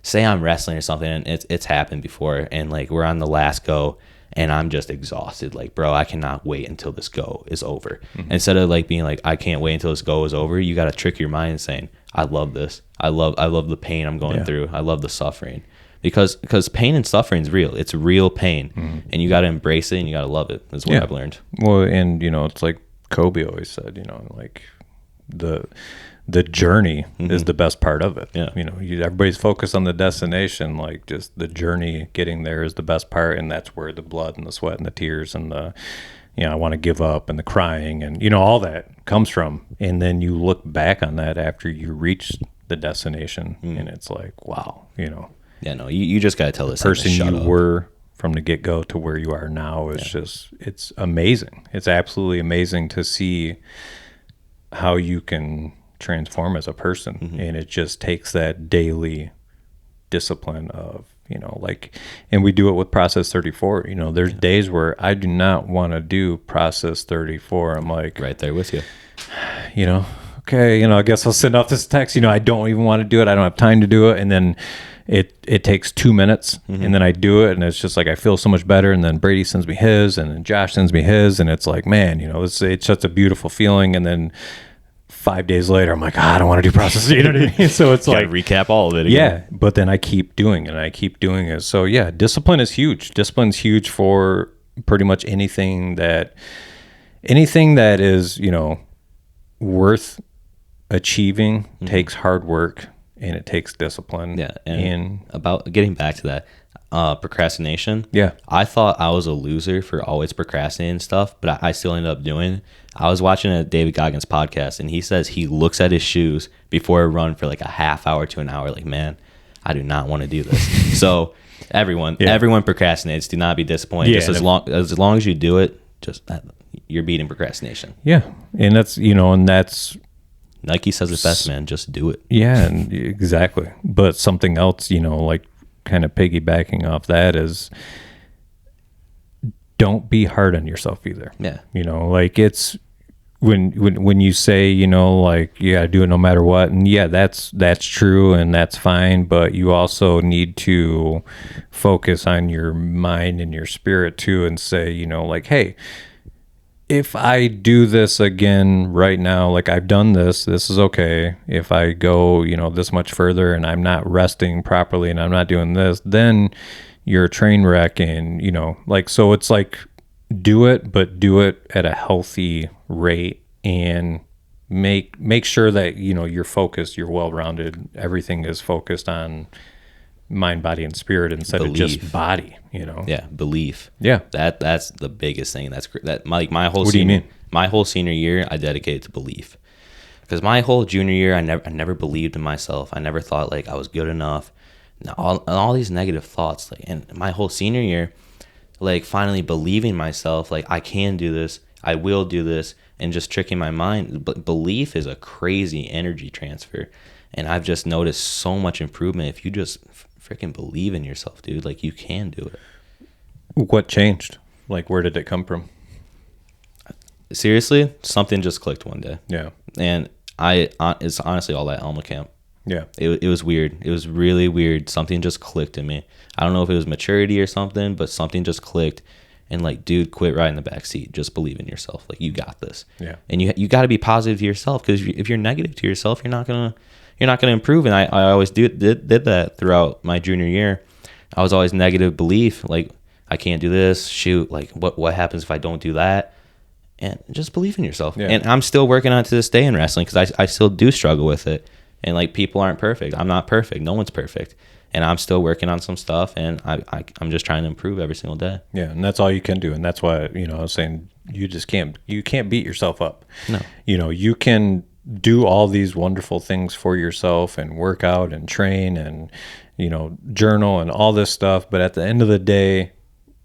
say I'm wrestling or something, and it's happened before, and like we're on the last go, and I'm just exhausted. Like, bro, I cannot wait until this go is over. Mm-hmm. Instead of like being like, I can't wait until this go is over, you got to trick your mind and saying, I love this. I love the pain I'm going through. I love the suffering, because pain and suffering is real. It's real pain, and you got to embrace it, and you got to love it. That's what I've learned. Well, and it's like Kobe always said, like the journey is the best part of it. Yeah. Everybody's focused on the destination, like just the journey getting there is the best part. And that's where the blood and the sweat and the tears and the, I want to give up and the crying and, all that comes from. And then you look back on that after you reach the destination and it's like, wow, Yeah, no, you just got to tell this person you were from the get-go to where you are now is just, it's amazing. It's absolutely amazing to see how you can transform as a person. And it just takes that daily discipline of and we do it with process 34. There's days where I do not want to do process 34. I'm like right there with you, okay, I guess I'll send off this text, I don't even want to do it, I don't have time to do it, and then it takes 2 minutes, and then I do it, and it's just like I feel so much better, and then Brady sends me his, and then Josh sends me his, and it's like, man, it's such a beautiful feeling. And then 5 days later, I'm like, I don't want to do process. You know what I mean? So it's Gotta like, recap all of it again. yeah, but then I keep doing it and I keep doing it. So yeah, discipline is huge. Discipline's huge for pretty much anything that is, worth achieving takes hard work and it takes discipline. Yeah, and about getting back to that, procrastination. Yeah. I thought I was a loser for always procrastinating stuff, but I still ended up doing it. I was watching a David Goggins podcast, and he says he looks at his shoes before a run for like a half hour to an hour. Like, man, I do not want to do this. So everyone procrastinates. Do not be disappointed. Just as long as you do it, you're beating procrastination. Yeah, and that's that's. Nike says it best, man. Just do it. Yeah, and exactly. But something else, like kind of piggybacking off that is don't be hard on yourself either. Yeah. Like it's when you say, like, yeah, do it no matter what. And yeah, that's true and that's fine. But you also need to focus on your mind and your spirit too and say, like, hey, if I do this again right now, like I've done this is okay. If I go, this much further and I'm not resting properly and I'm not doing this, then you're a train wreck. And, so it's like, do it, but do it at a healthy rate and make sure that, you're focused, you're well-rounded. Everything is focused on mind, body, and spirit instead of just body, Yeah, belief. Yeah, that's the biggest thing. My whole. What do you mean? My whole senior year, I dedicated to belief, because my whole junior year, I never believed in myself. I never thought like I was good enough. And all these negative thoughts, like, and my whole senior year, like finally believing myself, like I can do this, I will do this, and just tricking my mind. But belief is a crazy energy transfer, and I've just noticed so much improvement if you just freaking believe in yourself, dude. Like you can do it. What changed? Like where did it come from? Seriously, something just clicked one day. Yeah. And it's honestly all that Alma camp. Yeah. It was weird. It was really weird. Something just clicked in me. I don't know if it was maturity or something, but something just clicked. And like, dude, quit riding the back seat. Just believe in yourself. Like you got this. Yeah. And you got to be positive to yourself, because if you're negative to yourself, you're not gonna improve. And I always did that throughout my junior year. I was always negative belief, like I can't do this. Shoot, like what happens if I don't do that? And just believe in yourself. Yeah. And I'm still working on it to this day in wrestling, because I still do struggle with it. And like, people aren't perfect. I'm not perfect. No one's perfect. And I'm still working on some stuff, and I'm just trying to improve every single day. Yeah, and that's all you can do. And that's why, I was saying you can't beat yourself up. No. You can do all these wonderful things for yourself and work out and train and, journal and all this stuff. But at the end of the day,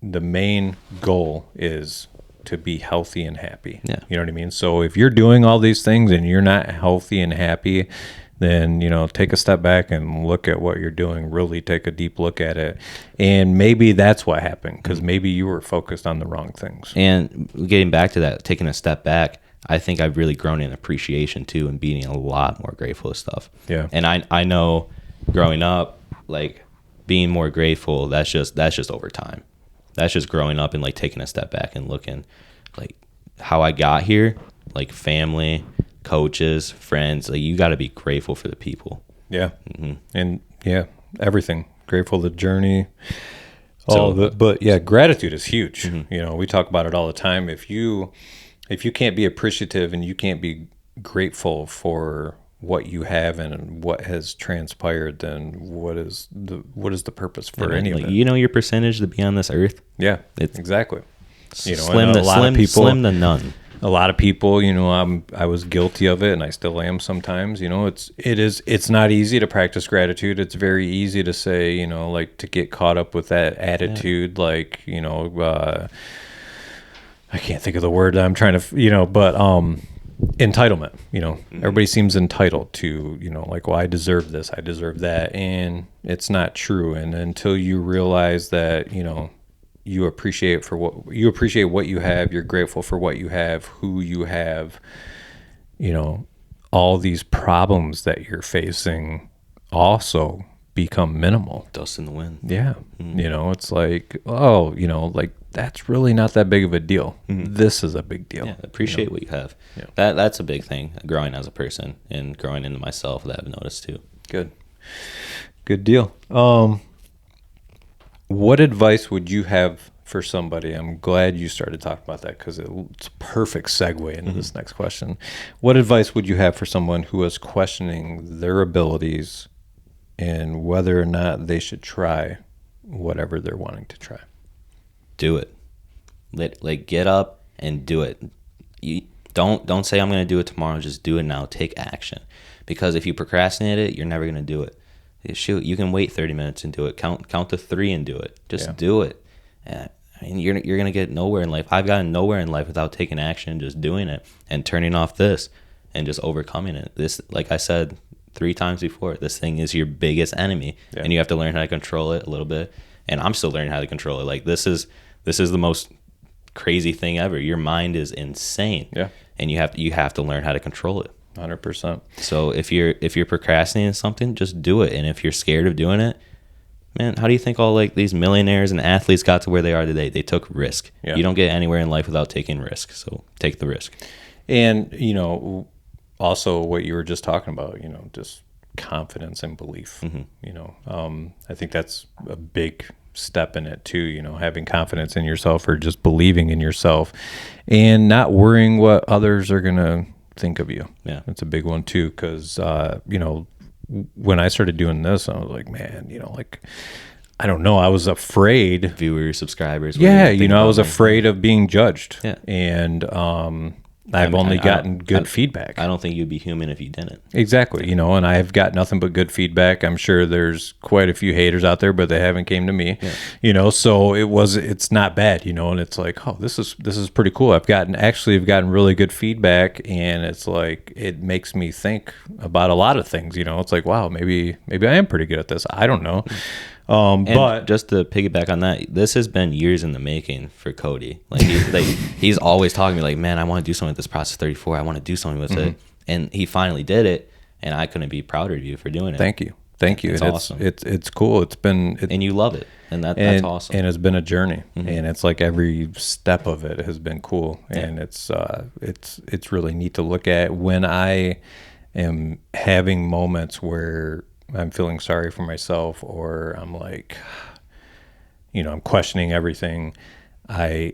the main goal is to be healthy and happy. Yeah. You know what I mean? So if you're doing all these things and you're not healthy and happy, then, take a step back and look at what you're doing, really take a deep look at it. And maybe that's what happened, because maybe you were focused on the wrong things. And getting back to that, taking a step back, I think I've really grown in appreciation too, and being a lot more grateful of stuff. Yeah. And I know growing up, like being more grateful, that's just over time. That's just growing up and like taking a step back and looking like how I got here, like family, coaches, friends. Like you got to be grateful for the people. Yeah. Mm-hmm. And yeah, everything. Grateful the journey. But yeah, gratitude is huge. Mm-hmm. We talk about it all the time. If you can't be appreciative and you can't be grateful for what you have and what has transpired, then what is the purpose for any of it? Your percentage to be on this earth? Yeah, exactly. Slim to none. A lot of people, I was guilty of it, and I still am sometimes. It's not easy to practice gratitude. It's very easy to say, like to get caught up with that attitude, like I can't think of the word that I'm trying to, but entitlement. Everybody seems entitled to, like, well, I deserve this, I deserve that, and it's not true. And until you realize that, you appreciate what you have, you're grateful for what you have, who you have, all these problems that you're facing also become minimal. Dust in the wind. Yeah. It's like, like that's really not that big of a deal. This is a big deal. Yeah, appreciate what you have. Yeah. That's a big thing, growing as a person and growing into myself, that I've noticed too. Good deal. What advice would you have for somebody? I'm glad you started talking about that because it's a perfect segue into this next question. What advice would you have for someone who is questioning their abilities and whether or not they should try whatever they're wanting to try? Do it. Like get up and do it. You don't say I'm going to do it tomorrow. Just do it now. Take action. Because if you procrastinate it, you're never going to do it. Shoot, you can wait 30 minutes and do it. Count to 3 and do it. Just do it. I mean, you're going to get nowhere in life. I've gotten nowhere in life without taking action, just doing it and turning off this and just overcoming it. This, like I said 3 times before, this thing is your biggest enemy, and you have to learn how to control it a little bit. And I'm still learning how to control it. Like this is the most crazy thing ever. Your mind is insane. Yeah. And you have to learn how to control it. 100%. So if you're procrastinating something, just do it. And if you're scared of doing it, man, how do you think all like these millionaires and athletes got to where they are today? They took risk. Yeah. You don't get anywhere in life without taking risk. So take the risk. And, also what you were just talking about, just confidence and belief. I think that's a big step in it too, having confidence in yourself or just believing in yourself and not worrying what others are going to think of you. Yeah. It's a big one too. Cause, when I started doing this, I was like, man, I don't know. I was afraid. Viewers, subscribers. Yeah. I was afraid of being judged. Yeah. And, I've only gotten good feedback. I don't think you'd be human if you didn't. Exactly. And I've got nothing but good feedback. I'm sure there's quite a few haters out there, but they haven't came to me, so it's not bad, and it's like, oh, this is pretty cool. I've gotten really good feedback, and it's like, it makes me think about a lot of things, it's like, wow, maybe I am pretty good at this. I don't know. But just to piggyback on that, this has been years in the making for Cody. Like he's always talking to me like, man, I want to do something with this Process 34. I want to do something with it. And he finally did it. And I couldn't be prouder of you for doing it. Thank you. It's awesome. It's cool. And you love it. And that's awesome. And it's been a journey. And it's like every step of it has been cool. And it's really neat to look at when I am having moments where I'm feeling sorry for myself, or I'm like, I'm questioning everything. I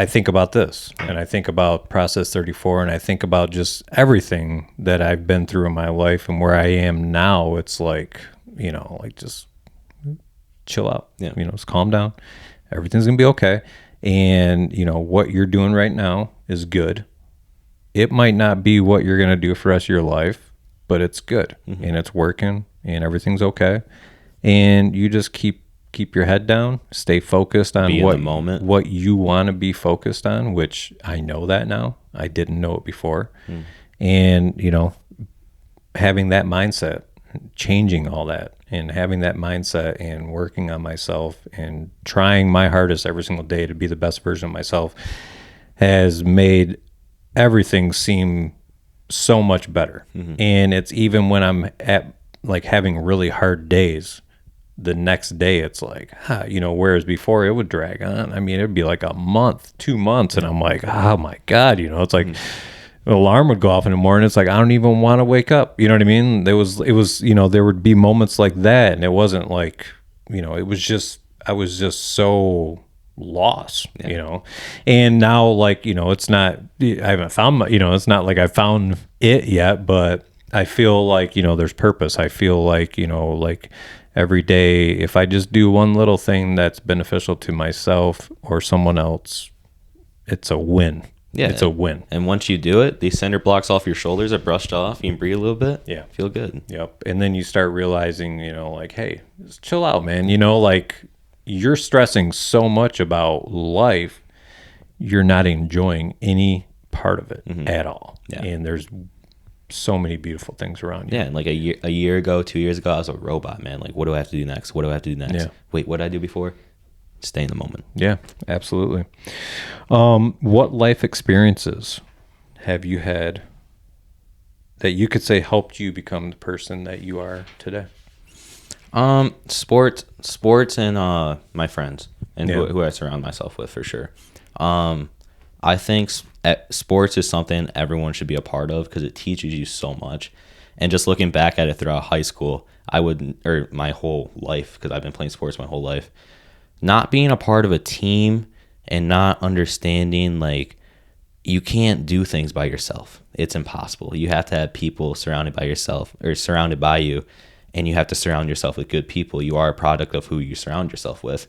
think about this, and I think about Process 34, and I think about just everything that I've been through in my life and where I am now. It's like, just chill out, just calm down. Everything's going to be okay. And, what you're doing right now is good. It might not be what you're going to do for the rest of your life, but it's good and it's working and everything's okay. And you just keep your head down, stay focused on what you want to be focused on, which I know that now. I didn't know it before. And, having that mindset, changing all that and having that mindset and working on myself and trying my hardest every single day to be the best version of myself has made everything seem so much better. And it's even when I'm at like having really hard days, the next day it's like, whereas before it would drag on. I mean, it'd be like a month, 2 months, and I'm like, oh my God, it's like an alarm would go off in the morning. It's like, I don't even want to wake up. You know what I mean? It was, there would be moments like that, and it wasn't like, it was just, I was just so lost, and now, like, it's not, I haven't found it's not like I found it yet, but I feel like, there's purpose. I feel like, like every day, if I just do one little thing that's beneficial to myself or someone else, it's a win. Yeah, it's a win. And once you do it, these cinder blocks off your shoulders are brushed off. You can breathe a little bit. Yeah, feel good. Yep. And then you start realizing, like, hey, just chill out, man. Like, you're stressing so much about life, you're not enjoying any part of it at all. Yeah. And there's so many beautiful things around you. Yeah, and like a year ago, 2 years ago, I was a robot, man. Like, what do I have to do next? What do I have to do next? Yeah. Wait, what did I do before? Stay in the moment. Yeah, absolutely. What life experiences have you had that you could say helped you become the person that you are today? Sports and my friends and Yeah. who I surround myself with for sure. I think sports is something everyone should be a part of because it teaches you so much. And just looking back at it throughout high school, or my whole life, because I've been playing sports my whole life, not being a part of a team and not understanding, like, you can't do things by yourself. It's impossible. You have to have people surrounded by you, and you have to surround yourself with good people. You are a product of who you surround yourself with.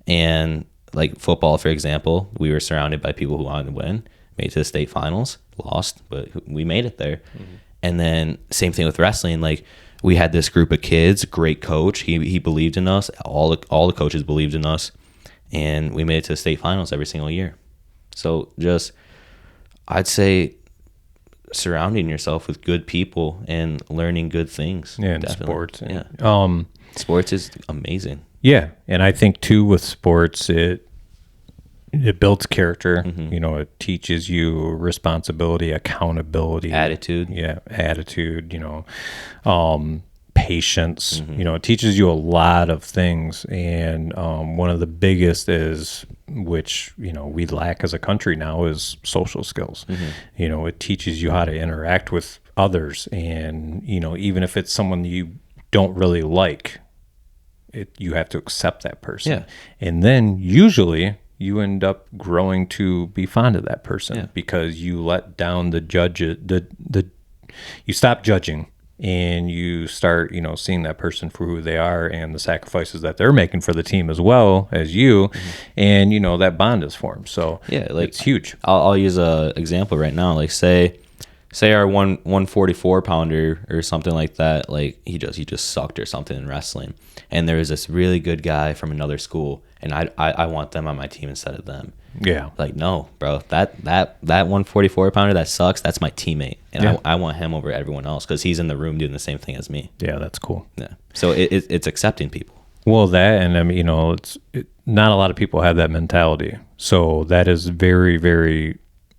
And like football, for example, we were surrounded by people who wanted to win, made it to the state finals, lost, but we made it there. And then same thing with wrestling. Like, we had this group of kids, great coach. He believed in us. All the coaches believed in us, and we made it to the state finals every single year. So just, I'd say, surrounding yourself with good people and learning good things. Yeah, in definitely. sports. Yeah. Sports is amazing. Yeah, and I think too with sports, it builds character. You know, it teaches you responsibility, accountability, Attitude. Yeah, attitude. You know, patience. You know, it teaches you a lot of things, and one of the biggest is, which, you know, we lack as a country now, is social skills. You know, it teaches you how to interact with others, and, you know, even if it's someone you don't really like, you have to accept that person. Yeah. And then usually you end up growing to be fond of that person because you let down you stop judging, and you start, you know, seeing that person for who they are and the sacrifices that they're making for the team as well as you. And, you know, that bond is formed. So Yeah, like, it's huge. I'll use a example right now. Like, say our 144 pounder or something like that, like, he just sucked or something in wrestling, and there was this really good guy from another school, and I want them on my team instead of them. Yeah. Like, no, bro, that 144 pounder that sucks, that's my teammate, and I want him over everyone else because he's in the room doing the same thing as me. Yeah, that's cool. Yeah. So it's accepting people. Well, that, and I mean, you know, not a lot of people have that mentality. So that is very, very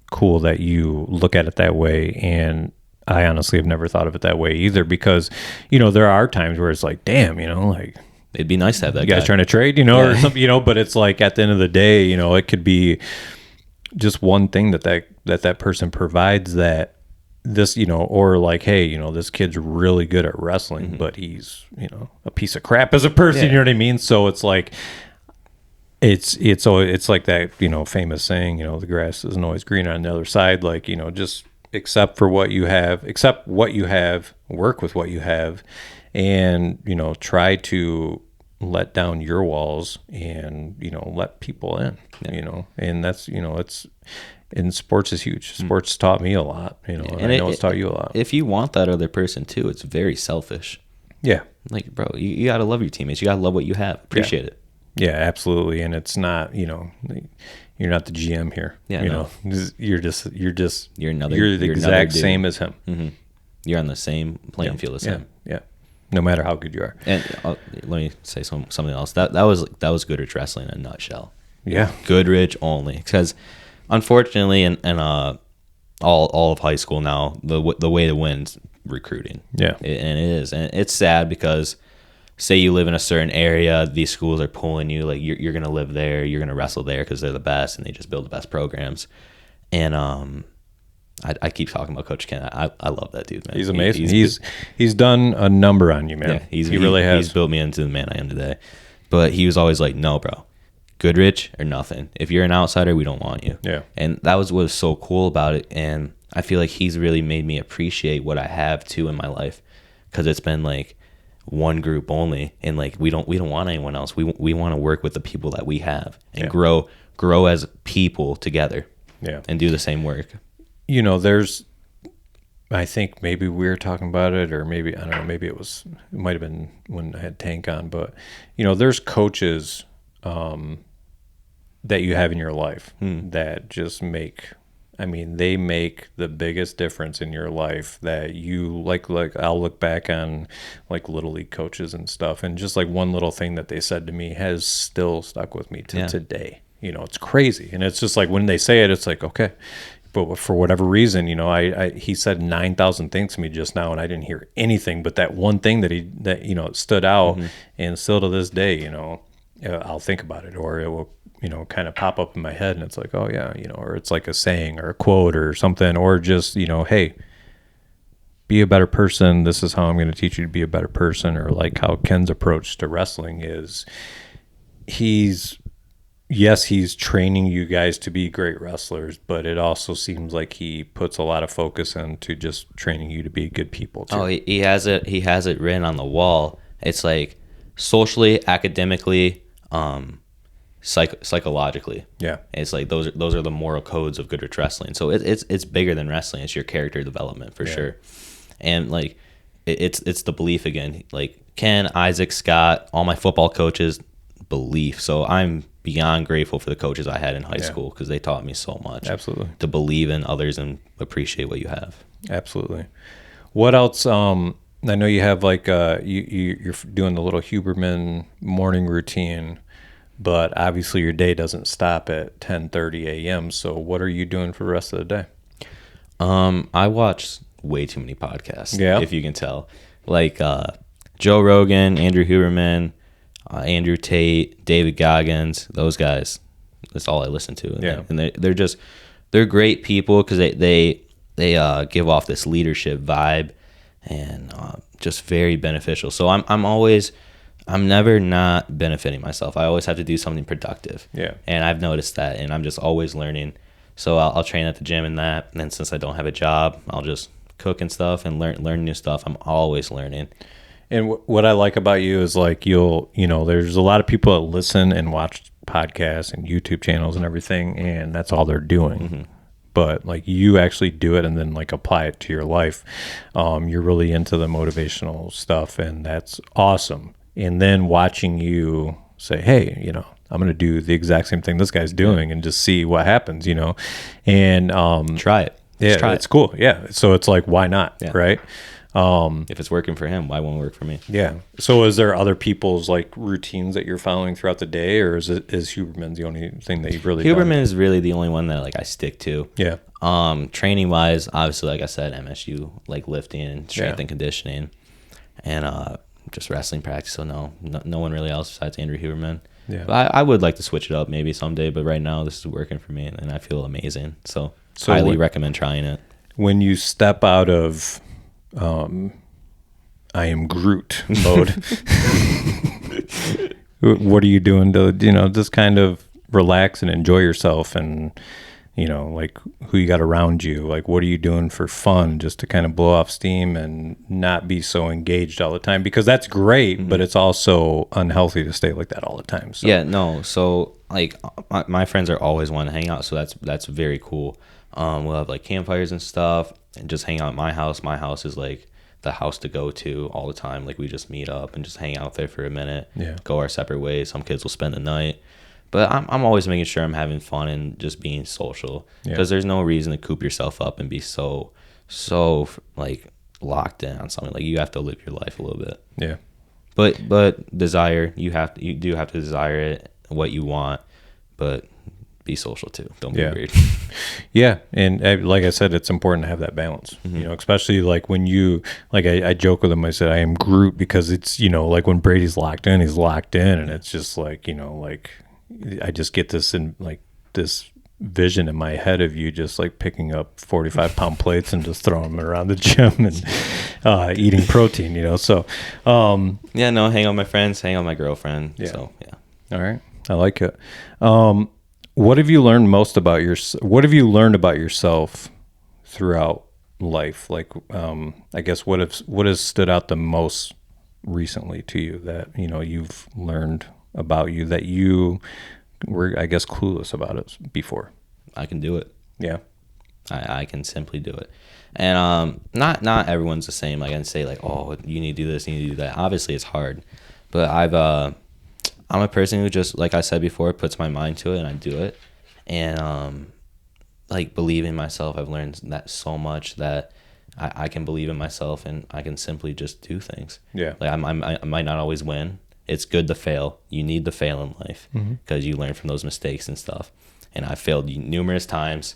cool that you look at it that way. And I honestly have never thought of it that way either, because, you know, there are times where it's like, damn, you know, like, It'd be nice to have that you guys guy. trying to trade, you know, or something, you know, but it's like, at the end of the day, you know, it could be just one thing that person provides, that this, you know, or like, hey, you know, this kid's really good at wrestling, but he's, you know, a piece of crap as a person, you know what I mean? So it's like, it's like that, you know, famous saying, you know, the grass isn't always green on the other side. Like, you know, just accept what you have, work with what you have, and, you know, try to let down your walls and, you know, let people in, you know, and that's, you know, and sports is huge. Sports taught me a lot, you know, and I know it's taught you a lot. If you want that other person too, it's very selfish. Yeah. Like, bro, you got to love your teammates. You got to love what you have. Appreciate it. Yeah, absolutely. And it's not, you know, you're not the GM here. Yeah, you no. know, you're the you're exact dude. same as him. You're on the same playing field as him. Yeah. No matter how good you are. And let me say something else. That was Goodrich wrestling in a nutshell. Yeah. Goodrich only, because unfortunately, in all of high school now, the way to win's recruiting. Yeah. And it is, and it's sad because, say you live in a certain area, these schools are pulling you, like, you're gonna live there, you're gonna wrestle there because they're the best and they just build the best programs. And I keep talking about Coach Ken. I love that dude, man. He's amazing. He's done a number on you, man. Yeah, he really has. He's built me into the man I am today. But he was always like, no, bro, Goodrich or nothing. If you're an outsider, we don't want you. Yeah. And that was what was so cool about it. And I feel like he's really made me appreciate what I have too in my life, because it's been like one group only, and like we don't want anyone else. We want to work with the people that we have and grow as people together. Yeah. And do the same work. You know, I think maybe we were talking about it, or maybe, I don't know, maybe it might have been when I had Tank on, but, you know, there's coaches that you have in your life that just they make the biggest difference in your life, that you like I'll look back on like Little League coaches and stuff, and just like one little thing that they said to me has still stuck with me to today. You know, it's crazy. And it's just like, when they say it, it's like, okay. But for whatever reason, you know, he said 9,000 things to me just now, and I didn't hear anything but that one thing that you know, stood out. And still to this day, you know, I'll think about it, or it will, kind of pop up in my head, and it's like, oh yeah, or it's like a saying or a quote or something, or just, hey, be a better person. This is how I'm going to teach you to be a better person. Or like how Ken's approach to wrestling is, he's training you guys to be great wrestlers, but it also seems like he puts a lot of focus into just training you to be good people too. Oh, he has it. He has it written on the wall. It's like socially, academically, psychologically. Yeah. It's like those are the moral codes of Goodrich wrestling. So it's bigger than wrestling. It's your character development for sure. And like it's the belief again. Like Ken, Isaac, Scott, all my football coaches, belief. So I'm beyond grateful for the coaches I had in high school because they taught me so much. Absolutely. To believe in others and appreciate what you have. Absolutely. What else? I know you have like you're doing the little Huberman morning routine, but obviously your day doesn't stop at 10:30 a.m. So what are you doing for the rest of the day? I watch way too many podcasts. Yeah. If you can tell, like Joe Rogan, Andrew Huberman, Andrew Tate, David Goggins, those guys. That's all I listen to. Yeah. And they're great people because they give off this leadership vibe and just very beneficial. So I'm never not benefiting myself. I always have to do something productive. Yeah. And I've noticed that, and I'm just always learning. So I'll train at the gym and that. And then since I don't have a job, I'll just cook and stuff and learn new stuff. I'm always learning. And what I like about you is like there's a lot of people that listen and watch podcasts and YouTube channels and everything, and that's all they're doing. Mm-hmm. But like you actually do it and then like apply it to your life. You're really into the motivational stuff, and that's awesome. And then watching you say, hey, I'm going to do the exact same thing this guy's doing and just see what happens, and try it. Yeah, it's cool. Yeah. So it's like, why not? Yeah. Right. If it's working for him, why won't it work for me? Yeah. So is there other people's like routines that you're following throughout the day, or is Huberman the only thing that you've really Huberman done? is really the only one that like I stick to. Yeah. Training wise, obviously, like I said, MSU, like lifting and strength and conditioning, and just wrestling practice. So no one really else besides Andrew Huberman. Yeah. But I would like to switch it up maybe someday, but right now this is working for me and I feel amazing. So highly recommend trying it. When you step out of I am Groot mode, what are you doing to just kind of relax and enjoy yourself, and like who you got around you? Like what are you doing for fun, just to kind of blow off steam and not be so engaged all the time? Because that's great, mm-hmm. but it's also unhealthy to stay like that all the time. So. Yeah, no. So like my friends are always wanting to hang out, so that's very cool. We'll have like campfires and stuff and just hang out at my house. My house is like the house to go to all the time. Like we just meet up and just hang out there for a minute, go our separate ways. Some kids will spend the night, but I'm always making sure I'm having fun and just being social, because there's no reason to coop yourself up and be so like locked in on something. Like you have to live your life a little bit. Yeah. But desire, you do have to desire it, what you want, but be social too. Don't be weird. Yeah. And like I said, it's important to have that balance, mm-hmm. Especially like when you, like I joke with him, I said, I am Groot, because it's, like when Brady's locked in, he's locked in, and it's just like, like I just get this in like this vision in my head of you just like picking up 45-pound plates and just throwing them around the gym and eating protein, so. Hang out with my friends, hang out with my girlfriend. Yeah. So, yeah. All right. I like it. What have you learned about yourself throughout life? Like, I guess what has stood out the most recently to you that, you've learned about you that you were, I guess, clueless about it before? I can do it. Yeah. I can simply do it. And not everyone's the same. Like I can say like, oh, you need to do this, you need to do that. Obviously it's hard, but I'm a person who just, like I said before, puts my mind to it and I do it. And like believe in myself. I've learned that so much that I can believe in myself and I can simply just do things. Yeah. Like I might not always win. It's good to fail. You need to fail in life because you learn from those mistakes and stuff. And I failed numerous times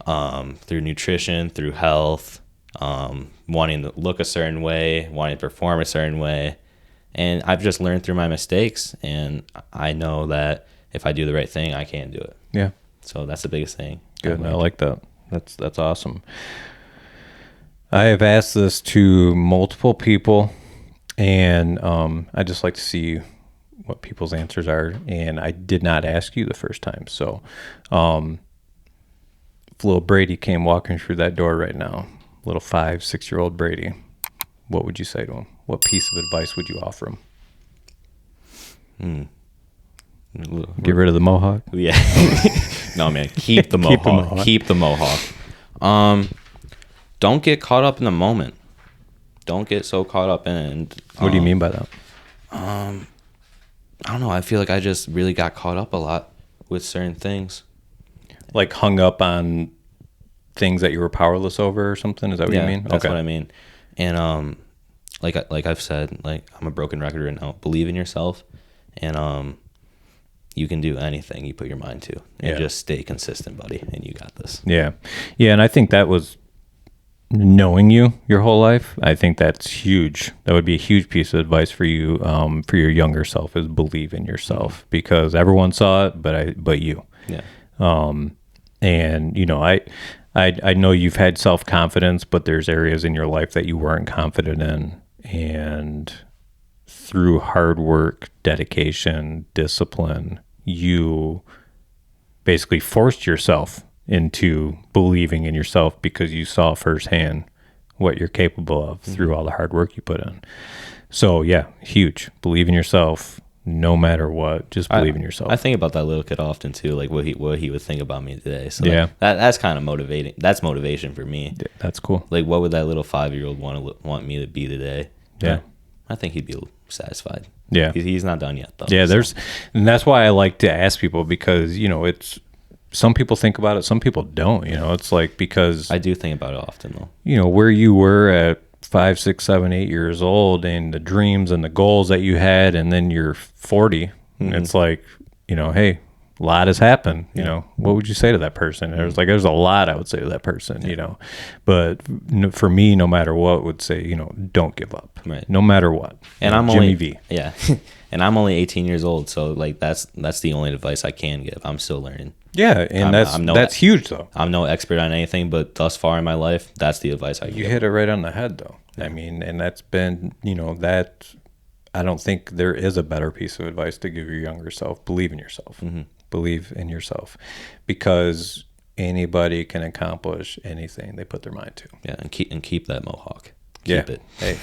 through nutrition, through health, wanting to look a certain way, wanting to perform a certain way. And I've just learned through my mistakes, and I know that if I do the right thing, I can do it. Yeah. So that's the biggest thing. Good. I like that. That's awesome. I have asked this to multiple people, and I just like to see what people's answers are. And I did not ask you the first time. So if little Brady came walking through that door right now, little 5-6-year-old Brady, what would you say to him? What piece of advice would you offer him? Get rid of the mohawk? Yeah. No, man. Keep the mohawk. Keep the mohawk. Don't get caught up in the moment. Don't get so caught up in it. What do you mean by that? I don't know. I feel like I just really got caught up a lot with certain things. Like hung up on things that you were powerless over or something? Is that what you mean? That's what I mean. And like I've said, like I'm a broken record right now. Believe in yourself, and you can do anything you put your mind to, and just stay consistent, buddy, and you got this. Yeah. And I think that was knowing you your whole life. I think that's huge. That would be a huge piece of advice for you, for your younger self, is believe in yourself, because everyone saw it, but you. Yeah. And you know, I know you've had self-confidence, but there's areas in your life that you weren't confident in, and through hard work, dedication, discipline, you basically forced yourself into believing in yourself because you saw firsthand what you're capable of through all the hard work you put in. So yeah, huge. Believe in yourself no matter what. Just believe in yourself. I think about that little kid often too, like what he would think about me today. So yeah, that's kind of motivating. That's motivation for me. Yeah, that's cool. Like what would that little 5-year-old want me to be today? Yeah. I think he'd be satisfied. Yeah. He's not done yet though. Yeah, and that's why I like to ask people, because, you know, it's, some people think about it, some people don't, you know. It's like, because I do think about it often though. You know, where you were at 5, 6, 7, 8 years old, and the dreams and the goals that you had, and then you're 40. It's like, you know, hey, a lot has happened. You know, what would you say to that person? There's a lot I would say to that person, you know. But for me, no matter what, would say, you know, don't give up. Right. No matter what. And I'm Jimmy only V. Yeah. And I'm only 18 years old, so like that's the only advice I can give. I'm still learning. Yeah, and that's huge though. I'm no expert on anything, but thus far in my life, that's the advice I give. You hit it right on the head though. Yeah. I mean, and that's been, you know, that I don't think there is a better piece of advice to give your younger self. Believe in yourself. Believe in yourself, because anybody can accomplish anything they put their mind to. Yeah, and keep that mohawk. Keep it. Hey,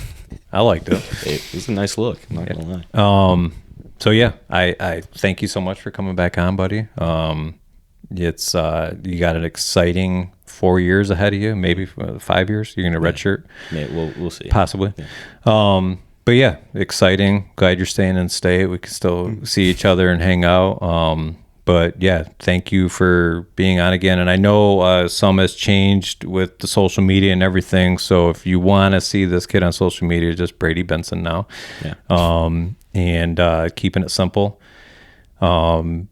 I liked it. It's a nice look. I'm not gonna lie. So yeah, I thank you so much for coming back on, buddy. It's you got an exciting 4 years ahead of you, maybe 5 years. You're gonna redshirt. We'll see. Possibly. Yeah. But yeah, exciting. Glad you're staying in state. We can still see each other and hang out. But yeah, thank you for being on again. And I know some has changed with the social media and everything. So if you want to see this kid on social media, just Brady Benson now. Yeah. And keeping it simple. Open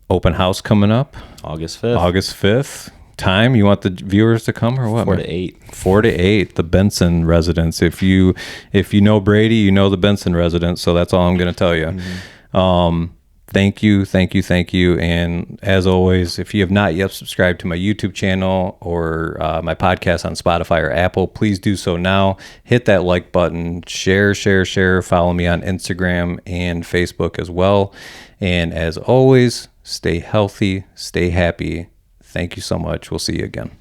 house coming up. August 5th. August 5th. Time, you want the viewers to come or what? 4 to 8. 4 to 8, the Benson residence. If you know Brady, you know the Benson residence. So that's all I'm going to tell you. Thank you. And as always, if you have not yet subscribed to my YouTube channel or my podcast on Spotify or Apple, please do so now. Hit that like button, share. Follow me on Instagram and Facebook as well. And as always, stay healthy, stay happy. Thank you so much. We'll see you again.